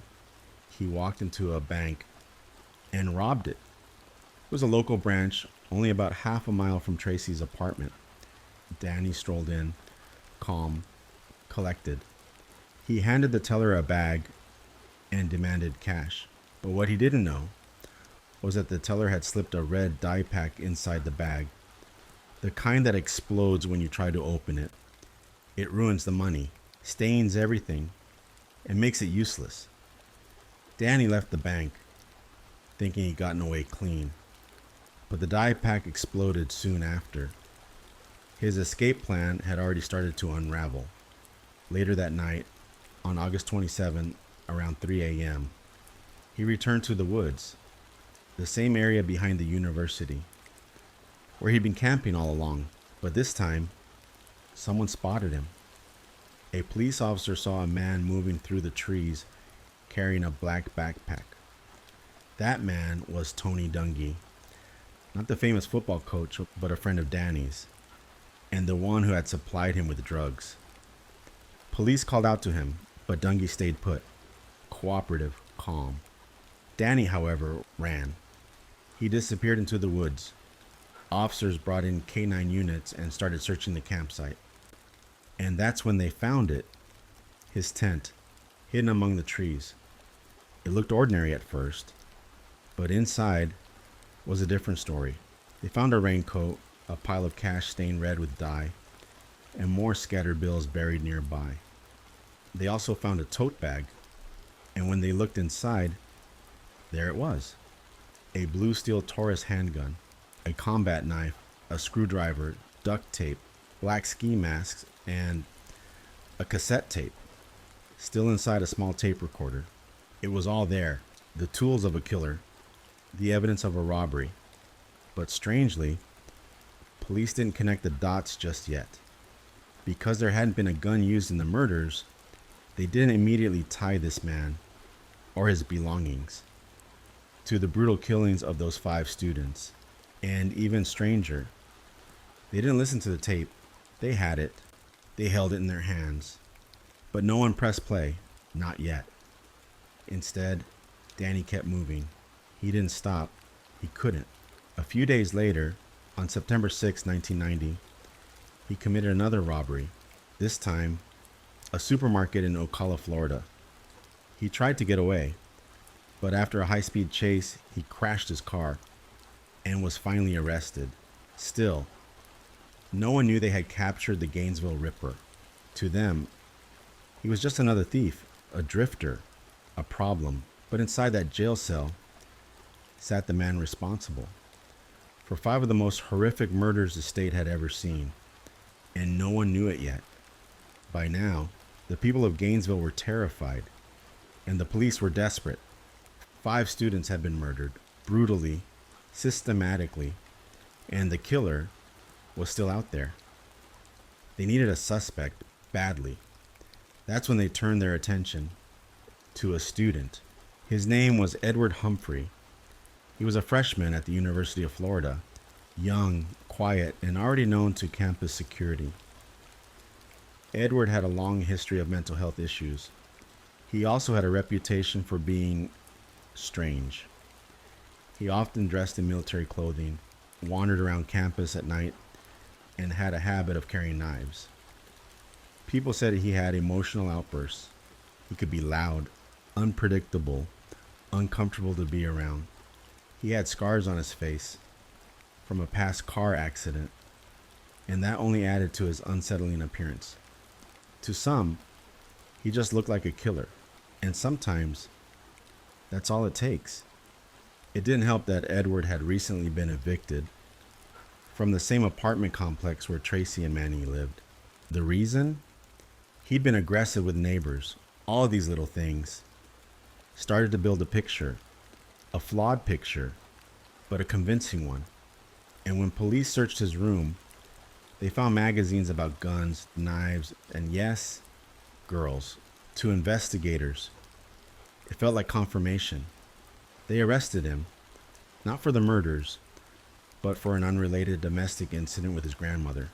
he walked into a bank and robbed it. It was a local branch, only about half a mile from Tracy's apartment. Danny strolled in, calm, collected. He handed the teller a bag and demanded cash. But what he didn't know was that the teller had slipped a red dye pack inside the bag, the kind that explodes when you try to open it. It ruins the money, stains everything, and makes it useless. Danny left the bank, thinking he'd gotten away clean, but the dye pack exploded soon after. His escape plan had already started to unravel. Later that night, on August 27, around 3 a.m., he returned to the woods, the same area behind the university, where he'd been camping all along, but this time, someone spotted him. A police officer saw a man moving through the trees carrying a black backpack. That man was Tony Dungy, not the famous football coach, but a friend of Danny's, and the one who had supplied him with drugs. Police called out to him, but Dungy stayed put, cooperative, calm. Danny, however, ran. He disappeared into the woods. Officers brought in K9 units and started searching the campsite. And that's when they found it, his tent, hidden among the trees. It looked ordinary at first, but inside was a different story. They found a raincoat, a pile of cash stained red with dye, and more scattered bills buried nearby. They also found a tote bag, and when they looked inside, there it was. A blue steel Taurus handgun, a combat knife, a screwdriver, duct tape, black ski masks, and a cassette tape, still inside a small tape recorder. It was all there, the tools of a killer, the evidence of a robbery. But strangely, police didn't connect the dots just yet. Because there hadn't been a gun used in the murders, they didn't immediately tie this man, or his belongings, to the brutal killings of those 5 students. And even stranger, they didn't listen to the tape. They had it. They held it in their hands. But no one pressed play, not yet. Instead, Danny kept moving. He didn't stop. He couldn't. A few days later, on September 6, 1990, he committed another robbery, this time a supermarket in Ocala, Florida. He tried to get away, but after a high-speed chase, he crashed his car and was finally arrested. Still, no one knew they had captured the Gainesville Ripper. To them, he was just another thief, a drifter, a problem. But inside that jail cell sat the man responsible for 5 of the most horrific murders the state had ever seen, and no one knew it yet. By now, the people of Gainesville were terrified, and the police were desperate. 5 students had been murdered, brutally, systematically, and the killer was still out there. They needed a suspect badly. That's when they turned their attention to a student. His name was Edward Humphrey. He was a freshman at the University of Florida, young, quiet, and already known to campus security. Edward had a long history of mental health issues. He also had a reputation for being strange. He often dressed in military clothing, wandered around campus at night, and had a habit of carrying knives. People said he had emotional outbursts. He could be loud, unpredictable, uncomfortable to be around. He had scars on his face from a past car accident, and that only added to his unsettling appearance. To some, he just looked like a killer, and sometimes that's all it takes. It didn't help that Edward had recently been evicted from the same apartment complex where Tracy and Manny lived. The reason? He'd been aggressive with neighbors. All of these little things started to build a picture, a flawed picture, but a convincing one. And when police searched his room, they found magazines about guns, knives, and yes, girls. To investigators, it felt like confirmation. They arrested him, not for the murders, but for an unrelated domestic incident with his grandmother.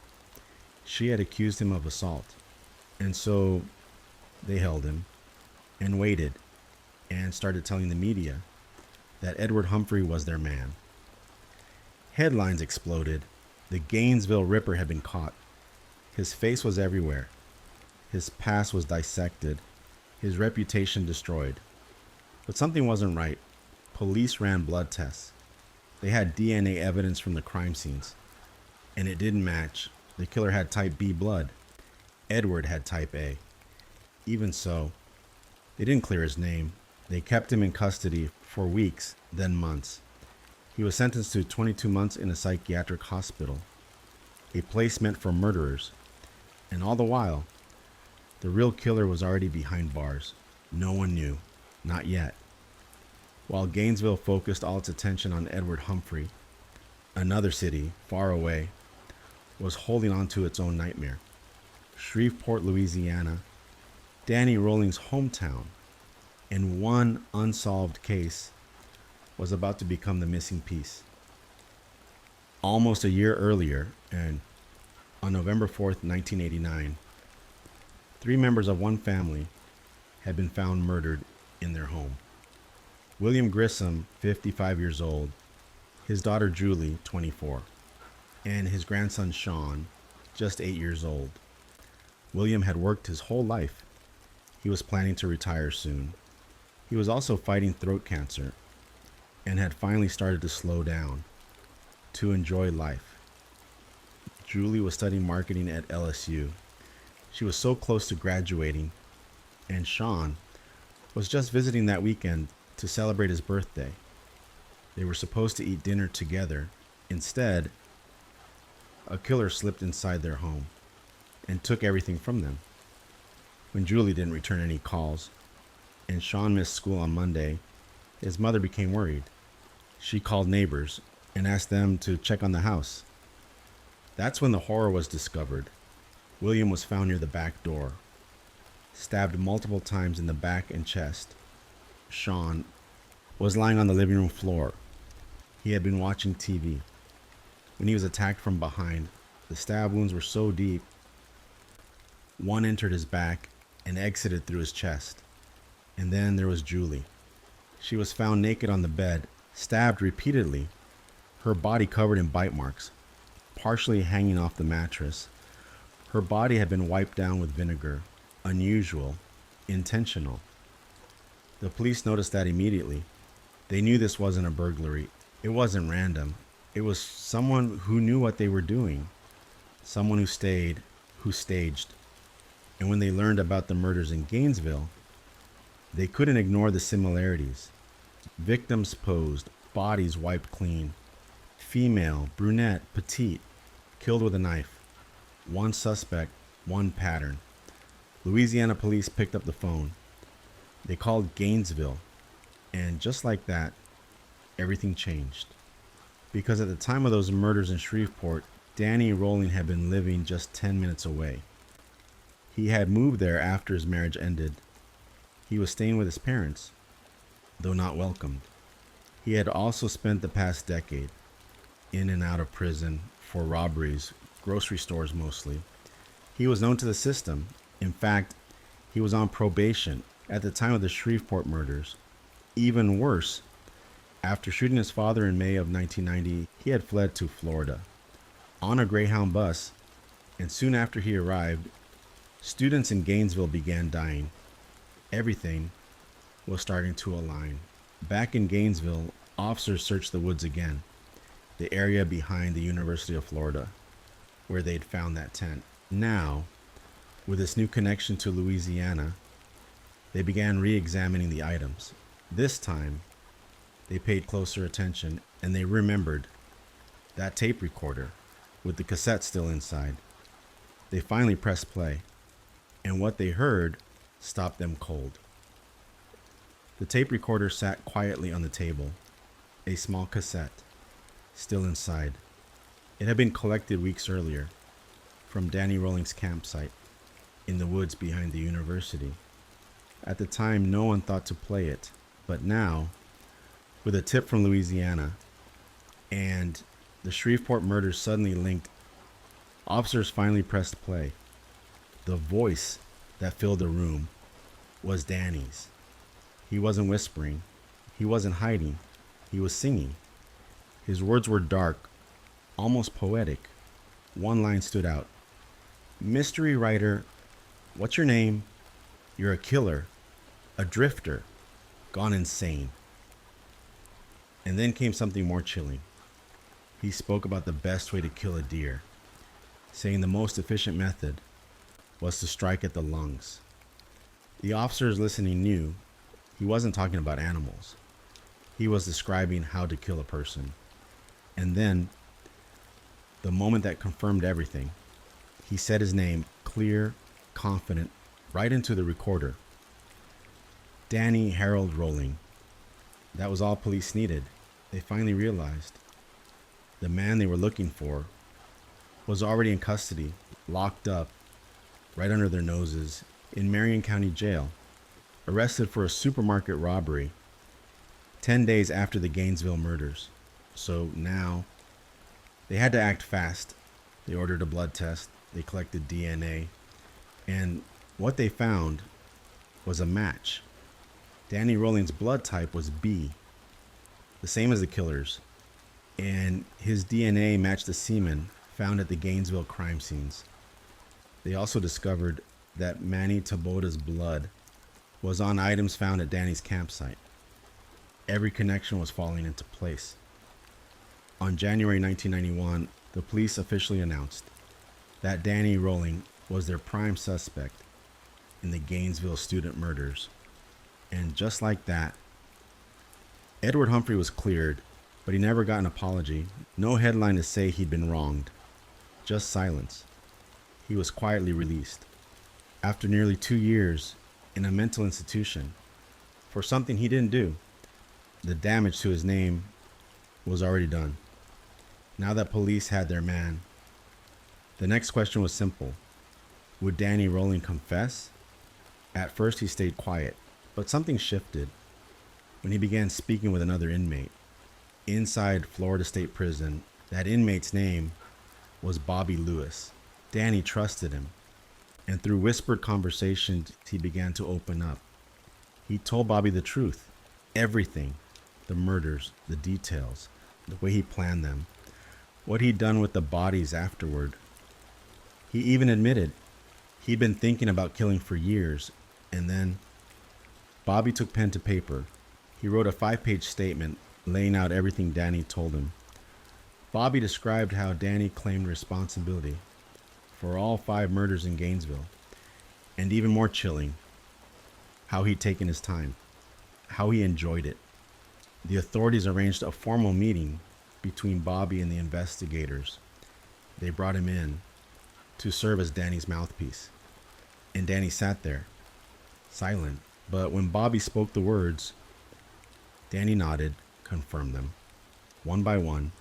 She had accused him of assault. And so they held him and waited and started telling the media that Edward Humphrey was their man. Headlines exploded. The Gainesville Ripper had been caught. His face was everywhere. His past was dissected. His reputation destroyed. But something wasn't right. Police ran blood tests. They had DNA evidence from the crime scenes, and it didn't match. The killer had type B blood. Edward had type A. Even so, they didn't clear his name. They kept him in custody for weeks, then months. He was sentenced to 22 months in a psychiatric hospital, a place meant for murderers. And all the while, the real killer was already behind bars. No one knew. Not yet. While Gainesville focused all its attention on Edward Humphrey, another city, far away, was holding on to its own nightmare. Shreveport, Louisiana, Danny Rolling's hometown, and one unsolved case was about to become the missing piece. Almost a year earlier, and on November 4th, 1989, 3 members of one family had been found murdered in their home. William Grissom, 55 years old, his daughter Julie, 24, and his grandson Sean, just 8 years old. William had worked his whole life. He was planning to retire soon. He was also fighting throat cancer and had finally started to slow down, to enjoy life. Julie was studying marketing at LSU. She was so close to graduating, and Sean was just visiting that weekend to celebrate his birthday. They were supposed to eat dinner together. Instead, a killer slipped inside their home and took everything from them. When Julie didn't return any calls and Sean missed school on Monday, his mother became worried. She called neighbors and asked them to check on the house. That's when the horror was discovered. William was found near the back door, stabbed multiple times in the back and chest. Sean was lying on the living room floor. He had been watching TV. When he was attacked from behind, the stab wounds were so deep, one entered his back and exited through his chest. And then there was Julie. She was found naked on the bed, stabbed repeatedly, her body covered in bite marks, partially hanging off the mattress. Her body had been wiped down with vinegar. Unusual, intentional. The police noticed that immediately. They knew this wasn't a burglary. It wasn't random. It was someone who knew what they were doing. Someone who staged. And when they learned about the murders in Gainesville, they couldn't ignore the similarities. Victims posed, bodies wiped clean. Female, brunette, petite, killed with a knife. One suspect, one pattern. Louisiana police picked up the phone. They called Gainesville, and just like that, everything changed. Because at the time of those murders in Shreveport, Danny Rolling had been living just 10 minutes away. He had moved there after his marriage ended. He was staying with his parents, though not welcomed. He had also spent the past decade in and out of prison for robberies, grocery stores mostly. He was known to the system. In fact, he was on probation at the time of the Shreveport murders. Even worse, after shooting his father in May of 1990, he had fled to Florida on a Greyhound bus, and soon after he arrived, students in Gainesville began dying. Everything was starting to align. Back in Gainesville, officers searched the woods again, the area behind the University of Florida, where they'd found that tent. Now, with this new connection to Louisiana, they began re-examining the items. This time, they paid closer attention and they remembered that tape recorder with the cassette still inside. They finally pressed play, and what they heard stopped them cold. The tape recorder sat quietly on the table, a small cassette, still inside. It had been collected weeks earlier from Danny Rolling's campsite in the woods behind the university. At the time, no one thought to play it, but now, with a tip from Louisiana and the Shreveport murders suddenly linked, officers finally pressed play. The voice that filled the room was Danny's. He wasn't whispering. He wasn't hiding. He was singing. His words were dark, almost poetic. One line stood out. "Mystery writer, what's your name? You're a killer, a drifter, gone insane." And then came something more chilling. He spoke about the best way to kill a deer, saying the most efficient method was to strike at the lungs. The officers listening knew he wasn't talking about animals. He was describing how to kill a person. And then, the moment that confirmed everything, he said his name, clear, confident, right into the recorder. Danny Harold Rolling. That was all police needed. They finally realized the man they were looking for was already in custody, locked up, right under their noses, in Marion County Jail, arrested for a supermarket robbery 10 days after the Gainesville murders. So now, they had to act fast. They ordered a blood test, they collected DNA, and what they found was a match. Danny Rolling's blood type was B, the same as the killer's, and his DNA matched the semen found at the Gainesville crime scenes. They also discovered that Manny Tabota's blood was on items found at Danny's campsite. Every connection was falling into place. On January 1991, the police officially announced that Danny Rolling was their prime suspect in the Gainesville student murders. And just like that, Edward Humphrey was cleared, but he never got an apology. No headline to say he'd been wronged. Just silence. He was quietly released after nearly 2 years in a mental institution for something he didn't do. The damage to his name was already done. Now that police had their man, the next question was simple. Would Danny Rolling confess? At first he stayed quiet, but something shifted when he began speaking with another inmate. Inside Florida State Prison, that inmate's name was Bobby Lewis. Danny trusted him, and through whispered conversations, he began to open up. He told Bobby the truth, everything, the murders, the details, the way he planned them, what he'd done with the bodies afterward. He even admitted he'd been thinking about killing for years, and then Bobby took pen to paper. He wrote a 5-page statement laying out everything Danny told him. Bobby described how Danny claimed responsibility for all 5 murders in Gainesville, and even more chilling, how he'd taken his time, how he enjoyed it. The authorities arranged a formal meeting between Bobby and the investigators. They brought him in to serve as Danny's mouthpiece, and Danny sat there, silent. But when Bobby spoke the words, Danny nodded, confirmed them, one by one.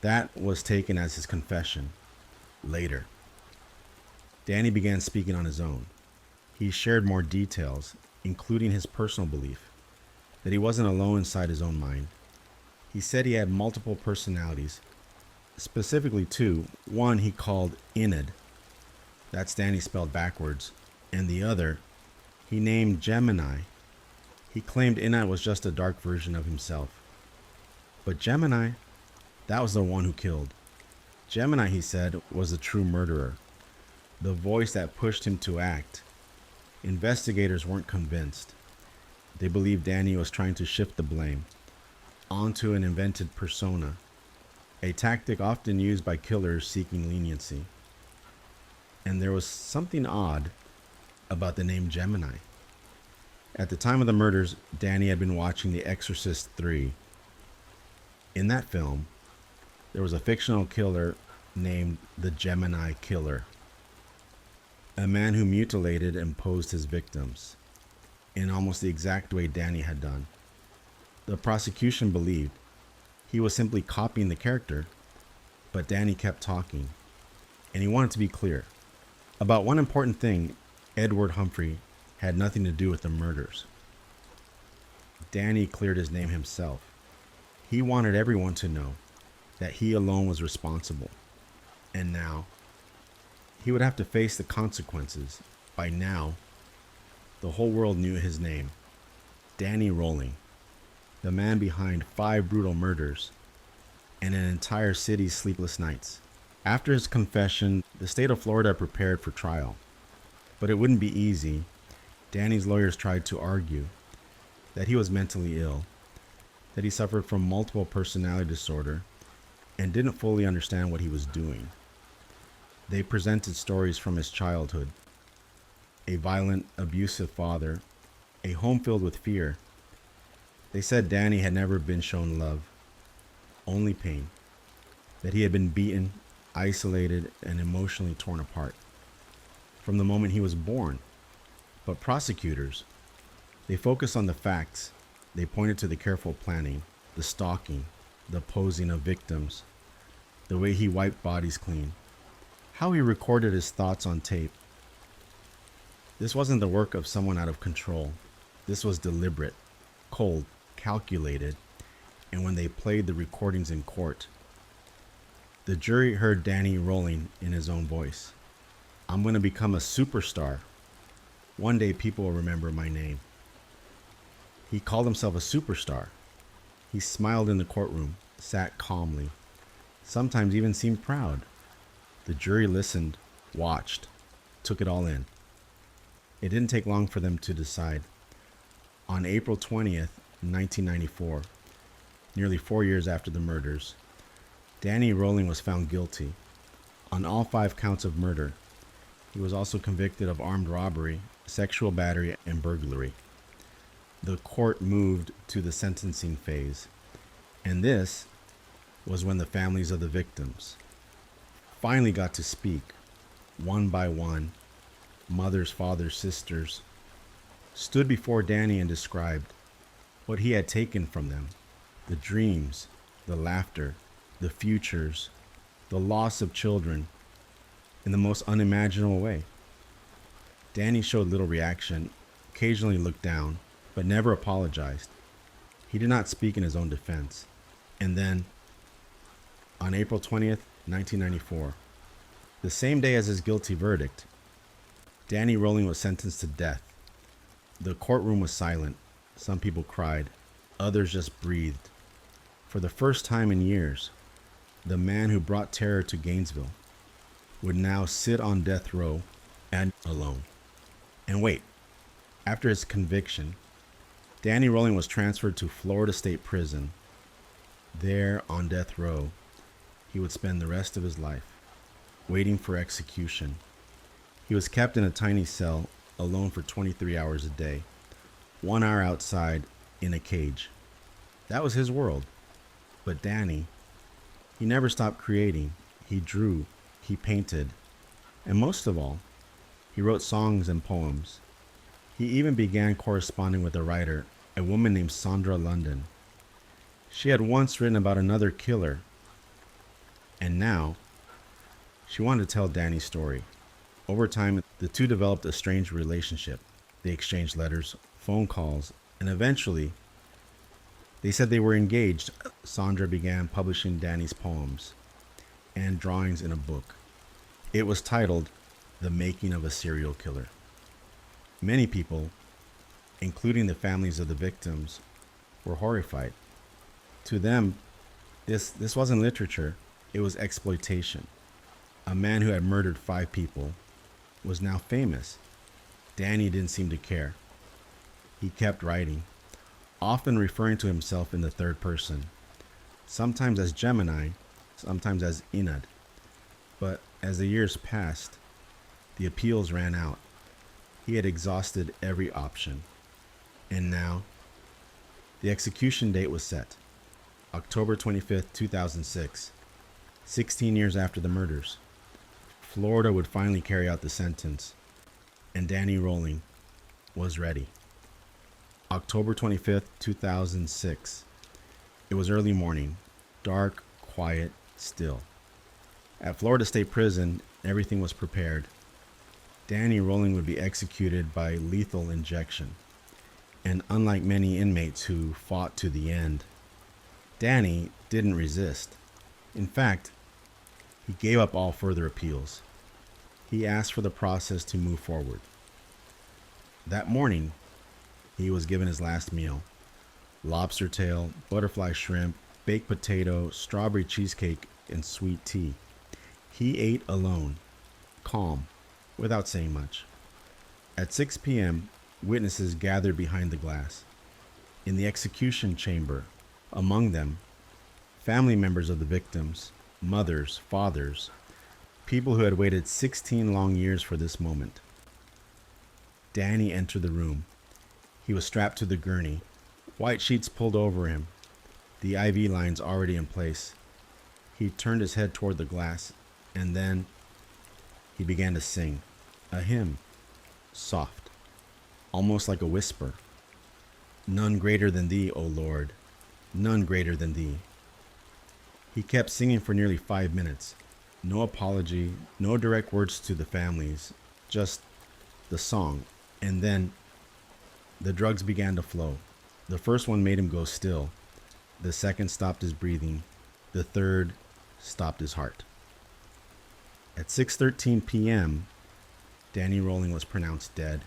That was taken as his confession. Later, Danny began speaking on his own. He shared more details, including his personal belief that he wasn't alone inside his own mind. He said he had multiple personalities, specifically 2. One he called Enid, that's Danny spelled backwards, and the other he named Gemini. He claimed Enid was just a dark version of himself. But Gemini, that was the one who killed. Gemini, he said, was the true murderer, the voice that pushed him to act. Investigators weren't convinced. They believed Danny was trying to shift the blame onto an invented persona, a tactic often used by killers seeking leniency. And there was something odd about the name Gemini. At the time of the murders, Danny had been watching The Exorcist 3. In that film, there was a fictional killer named the Gemini Killer, a man who mutilated and posed his victims in almost the exact way Danny had done. The prosecution believed he was simply copying the character, but Danny kept talking, and he wanted to be clear about one important thing. Edward Humphrey had nothing to do with the murders. Danny cleared his name himself. He wanted everyone to know that he alone was responsible, and now he would have to face the consequences. By now, the whole world knew his name, Danny Rolling, the man behind 5 brutal murders and an entire city's sleepless nights. After his confession, the state of Florida prepared for trial, but it wouldn't be easy. Danny's lawyers tried to argue that he was mentally ill, that he suffered from multiple personality disorder, and didn't fully understand what he was doing. They presented stories from his childhood, a violent, abusive father, a home filled with fear. They said Danny had never been shown love, only pain, that he had been beaten, isolated, and emotionally torn apart from the moment he was born. But prosecutors, they focused on the facts. They pointed to the careful planning, the stalking, the posing of victims, the way he wiped bodies clean, how he recorded his thoughts on tape. This wasn't the work of someone out of control. This was deliberate, cold, calculated, and when they played the recordings in court, the jury heard Danny rolling in his own voice. I'm going to become a superstar. One day people will remember my name. He called himself a superstar. He smiled in the courtroom, sat calmly, sometimes even seemed proud. The jury listened, watched, took it all in. It didn't take long for them to decide. On April 20th, 1994, nearly 4 years after the murders, Danny Rolling was found guilty on all 5 counts of murder. He was also convicted of armed robbery, sexual battery, and burglary. The court moved to the sentencing phase, and this was when the families of the victims finally got to speak, one by one. Mothers, fathers, sisters stood before Danny and described what he had taken from them, the dreams, the laughter, the futures, the loss of children, in the most unimaginable way. Danny showed little reaction, occasionally looked down, but never apologized. He did not speak in his own defense. And then, on April 20th, 1994, the same day as his guilty verdict, Danny Rolling was sentenced to death. The courtroom was silent. Some people cried. Others just breathed. For the first time in years, the man who brought terror to Gainesville would now sit on death row and alone. And wait, after his conviction, Danny Rolling was transferred to Florida State Prison. There, on death row, he would spend the rest of his life waiting for execution. He was kept in a tiny cell, alone for 23 hours a day, 1 hour outside in a cage. That was his world. But Danny, he never stopped creating. He drew, he painted, and most of all, he wrote songs and poems. He even began corresponding with a writer, a woman named Sandra London. She had once written about another killer, and now she wanted to tell Danny's story. Over time, the two developed a strange relationship. They exchanged letters, phone calls, and eventually, they said they were engaged. Sandra began publishing Danny's poems and drawings in a book. It was titled The Making of a Serial Killer. Many people, including the families of the victims, were horrified. To them, this wasn't literature, it was exploitation. A man who had murdered 5 people was now famous. Danny didn't seem to care. He kept writing, often referring to himself in the third person, sometimes as Gemini, sometimes as Enad. But as the years passed, the appeals ran out. He had exhausted every option. And now, the execution date was set, October 25th, 2006, 16 years after the murders. Florida would finally carry out the sentence, and Danny Rolling was ready. October 25th, 2006. It was early morning, dark, quiet, still. At Florida State Prison, everything was prepared. Danny Rolling would be executed by lethal injection. And unlike many inmates who fought to the end, Danny didn't resist. In fact, he gave up all further appeals. He asked for the process to move forward. That morning, he was given his last meal: lobster tail, butterfly shrimp, baked potato, strawberry cheesecake, and sweet tea. He ate alone, calm, without saying much. At 6 p.m., witnesses gathered behind the glass. In the execution chamber, among them, family members of the victims, mothers, fathers, people who had waited 16 long years for this moment. Danny entered the room. He was strapped to the gurney, white sheets pulled over him, the IV lines already in place. He turned his head toward the glass, and then he began to sing, a hymn, soft, almost like a whisper. None greater than thee, O Lord, none greater than thee. He kept singing for nearly 5 minutes. No apology, no direct words to the families, just the song. And then the drugs began to flow. The first one made him go still. The second stopped his breathing. The third stopped his heart. At 6:13 p.m., Danny Rolling was pronounced dead.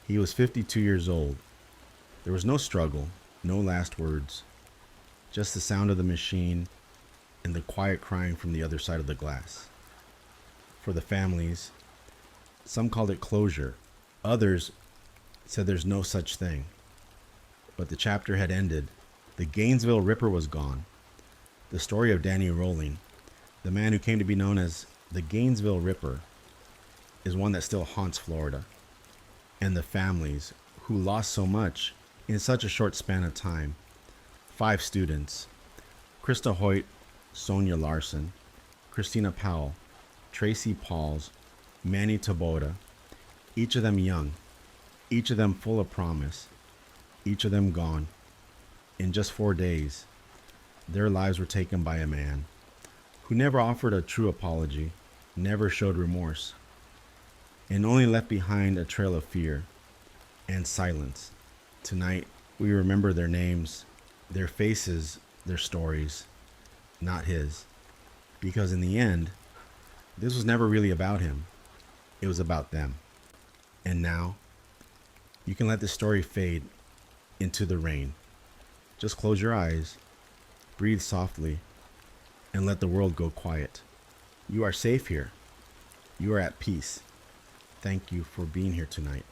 He was 52 years old. There was no struggle, no last words, just the sound of the machine and the quiet crying from the other side of the glass. For the families, some called it closure. Others said there's no such thing. But the chapter had ended. The Gainesville Ripper was gone. The story of Danny Rolling, the man who came to be known as the Gainesville Ripper, is one that still haunts Florida. And the families who lost so much in such a short span of time. 5 students, Krista Hoyt, Sonia Larson, Christina Powell, Tracy Pauls, Manny Taboda, each of them young, each of them full of promise, each of them gone. In just 4 days, their lives were taken by a man who never offered a true apology, never showed remorse, and only left behind a trail of fear and silence. Tonight, we remember their names, their faces, their stories, not his. Because in the end, this was never really about him. It was about them. And now, you can let this story fade into the rain. Just close your eyes, breathe softly, and let the world go quiet. You are safe here. You are at peace. Thank you for being here tonight.